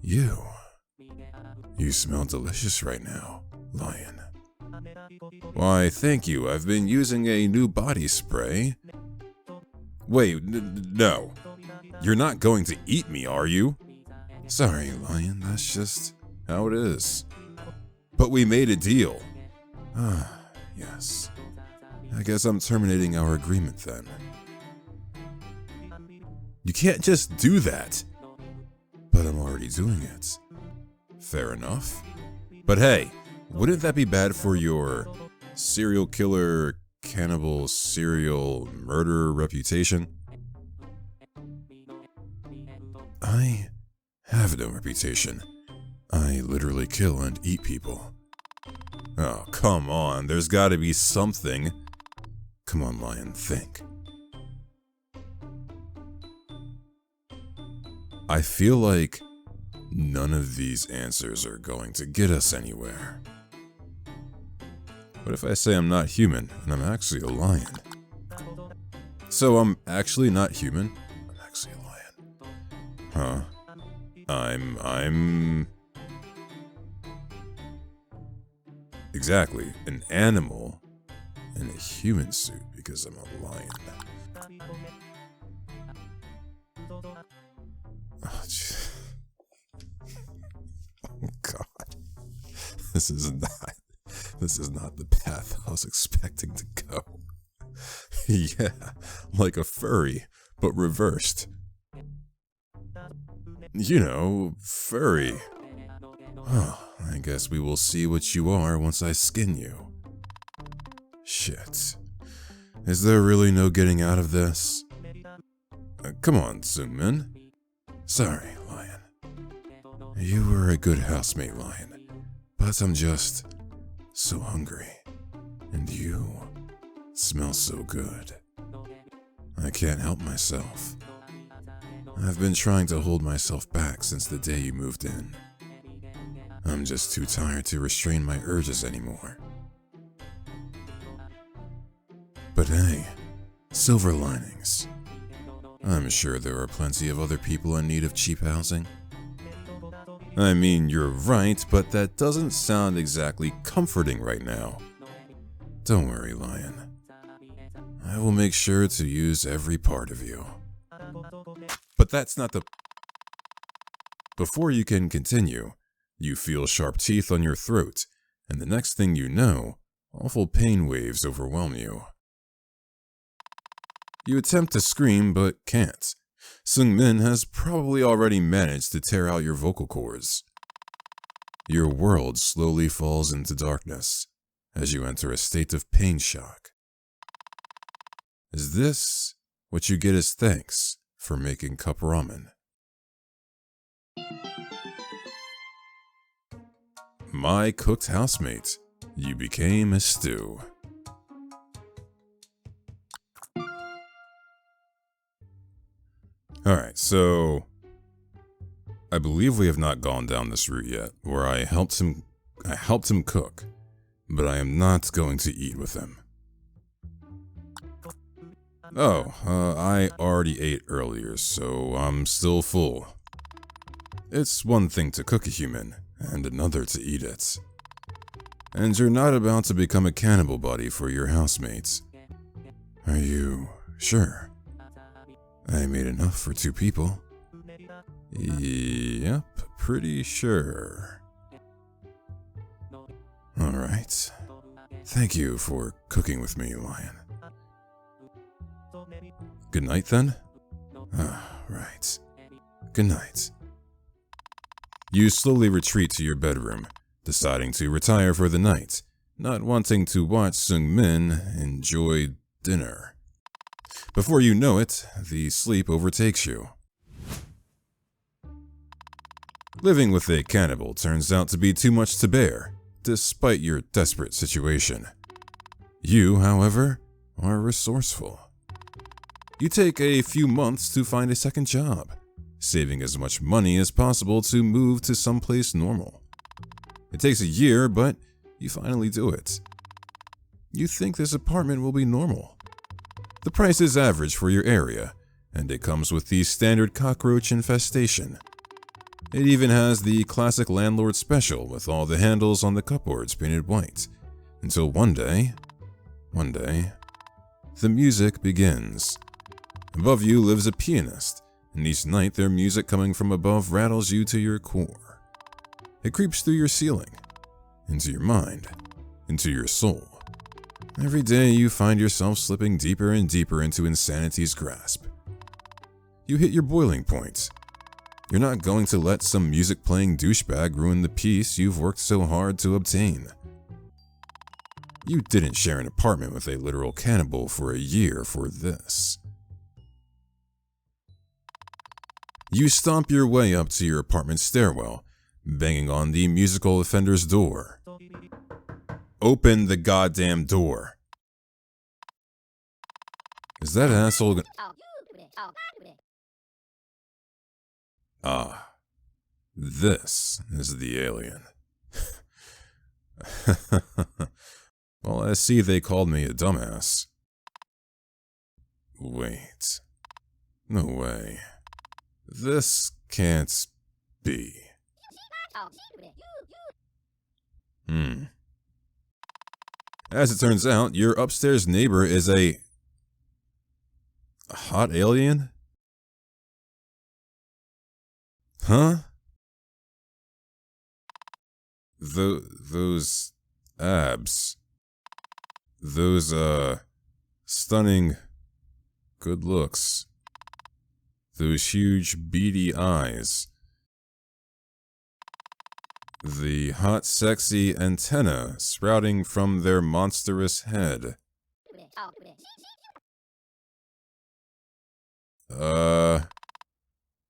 You smell delicious right now, Lion. Why, thank you. I've been using a new body spray. Wait, no. You're not going to eat me, are you? Sorry, Lion, that's just how it is. But we made a deal. Ah, yes. I guess I'm terminating our agreement then. You can't just do that. But I'm already doing it. Fair enough. But hey, wouldn't that be bad for your serial killer, cannibal, serial murderer reputation? I have no reputation. I literally kill and eat people. Oh, come on, there's gotta be something. Come on, Lion, think. I feel like none of these answers are going to get us anywhere. What if I say I'm not human and I'm actually a lion? So I'm actually not human? I'm actually a lion. Huh? I'm... Exactly, an animal in a human suit because I'm a lion. Oh, oh God. This is not the path I was expecting to go. Yeah, like a furry, but reversed. You know, furry. Oh, I guess we will see what you are once I skin you. Shit. Is there really no getting out of this? Come on, Sung-min. Sorry, Lion. You were a good housemate, Lion. But I'm just so hungry. And you smell so good. I can't help myself. I've been trying to hold myself back since the day you moved in. I'm just too tired to restrain my urges anymore. But hey, silver linings. I'm sure there are plenty of other people in need of cheap housing. I mean, you're right, but that doesn't sound exactly comforting right now. Don't worry, Lion. I will make sure to use every part of you. But that's not the... Before you can continue, you feel sharp teeth on your throat, and the next thing you know, awful pain waves overwhelm you. You attempt to scream, but can't. Sung-min has probably already managed to tear out your vocal cords. Your world slowly falls into darkness as you enter a state of pain shock. Is this what you get as thanks for making cup ramen? My cooked housemate, you became a stew. Alright, so I believe we have not gone down this route yet, where I helped him cook, but I am not going to eat with him. Oh, I already ate earlier, so I'm still full. It's one thing to cook a human, and another to eat it. And you're not about to become a cannibal buddy for your housemates. Are you sure? I made enough for 2 people. Yep, pretty sure. Alright. Thank you for cooking with me, Lion. Good night, then? Ah, right. Good night. You slowly retreat to your bedroom, deciding to retire for the night, not wanting to watch Sung-min enjoy dinner. Before you know it, the sleep overtakes you. Living with a cannibal turns out to be too much to bear, despite your desperate situation. You, however, are resourceful. You take a few months to find a second job, saving as much money as possible to move to someplace normal. It takes a year, but you finally do it. You think this apartment will be normal. The price is average for your area, and it comes with the standard cockroach infestation. It even has the classic landlord special with all the handles on the cupboards painted white, until one day, the music begins. Above you lives a pianist, and each night their music coming from above rattles you to your core. It creeps through your ceiling, into your mind, into your soul. Every day you find yourself slipping deeper and deeper into insanity's grasp. You hit your boiling point. You're not going to let some music-playing douchebag ruin the peace you've worked so hard to obtain. You didn't share an apartment with a literal cannibal for a year for this. You stomp your way up to your apartment stairwell, banging on the musical offender's door. Open the goddamn door. Is that asshole gonna— Ah, this is the alien. Well, I see they called me a dumbass. Wait. No way. This can't be. As it turns out, your upstairs neighbor is a hot alien? Huh? Those abs. Those, stunning good looks. Those huge beady eyes. The hot sexy antenna sprouting from their monstrous head.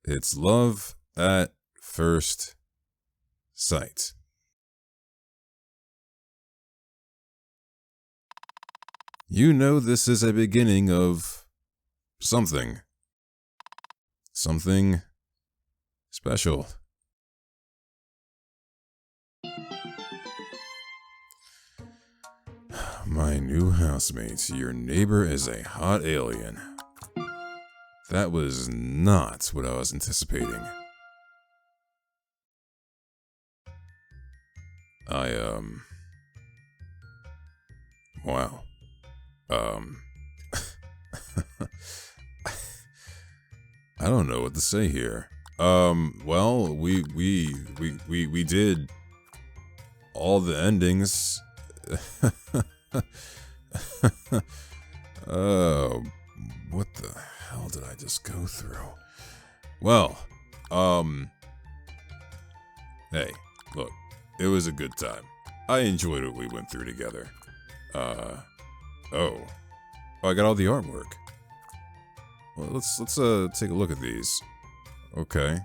It's love at first sight. You know this is a beginning of something. Something special. My new housemate, your neighbor is a hot alien. That was not what I was anticipating. Wow. I don't know what to say here. Well, we did all the endings. What the hell did I just go through? Well, hey, look, it was a good time. I enjoyed what we went through together. Oh, I got all the artwork. Well, let's take a look at these. Okay,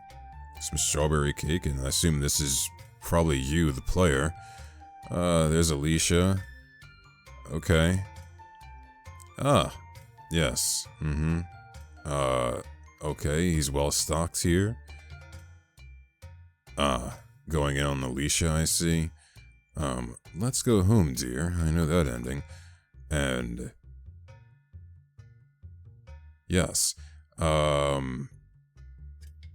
some strawberry cake, and I assume this is probably you, the player. There's Alicia. Okay. Ah, yes. Okay, he's well stocked here. Going in on Alicia, I see. Let's go home, dear. I know that ending. And yes.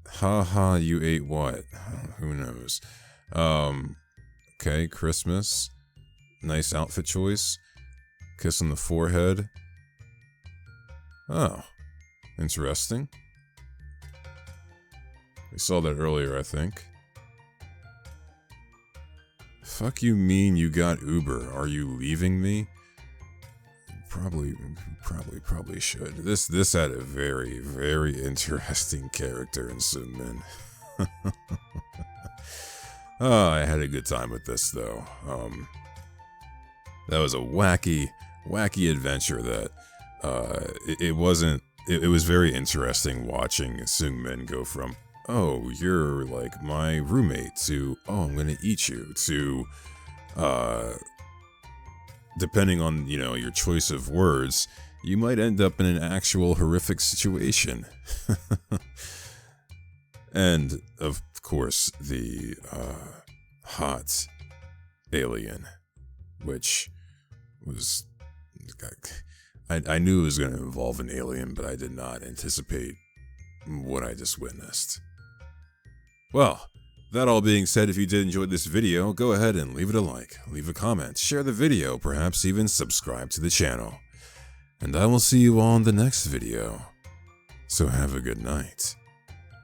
Haha, you ate what? Who knows? Okay, Christmas. Nice outfit choice. Kiss on the forehead. Oh. Interesting. We saw that earlier, I think. Fuck you mean you got Uber? Are you leaving me? Probably should. This had a very, very interesting character in Seungmin. Oh, I had a good time with this though. That was a wacky adventure that it was very interesting watching Seungmin go from, oh, you're like my roommate, to, oh, I'm gonna eat you, to depending on, you know, your choice of words, you might end up in an actual horrific situation. And of course the hot alien, which was, I knew it was going to involve an alien, but I did not anticipate what I just witnessed. Well, that all being said, if you did enjoy this video, go ahead and leave it a like, leave a comment, share the video, perhaps even subscribe to the channel. And I will see you all in the next video. So have a good night.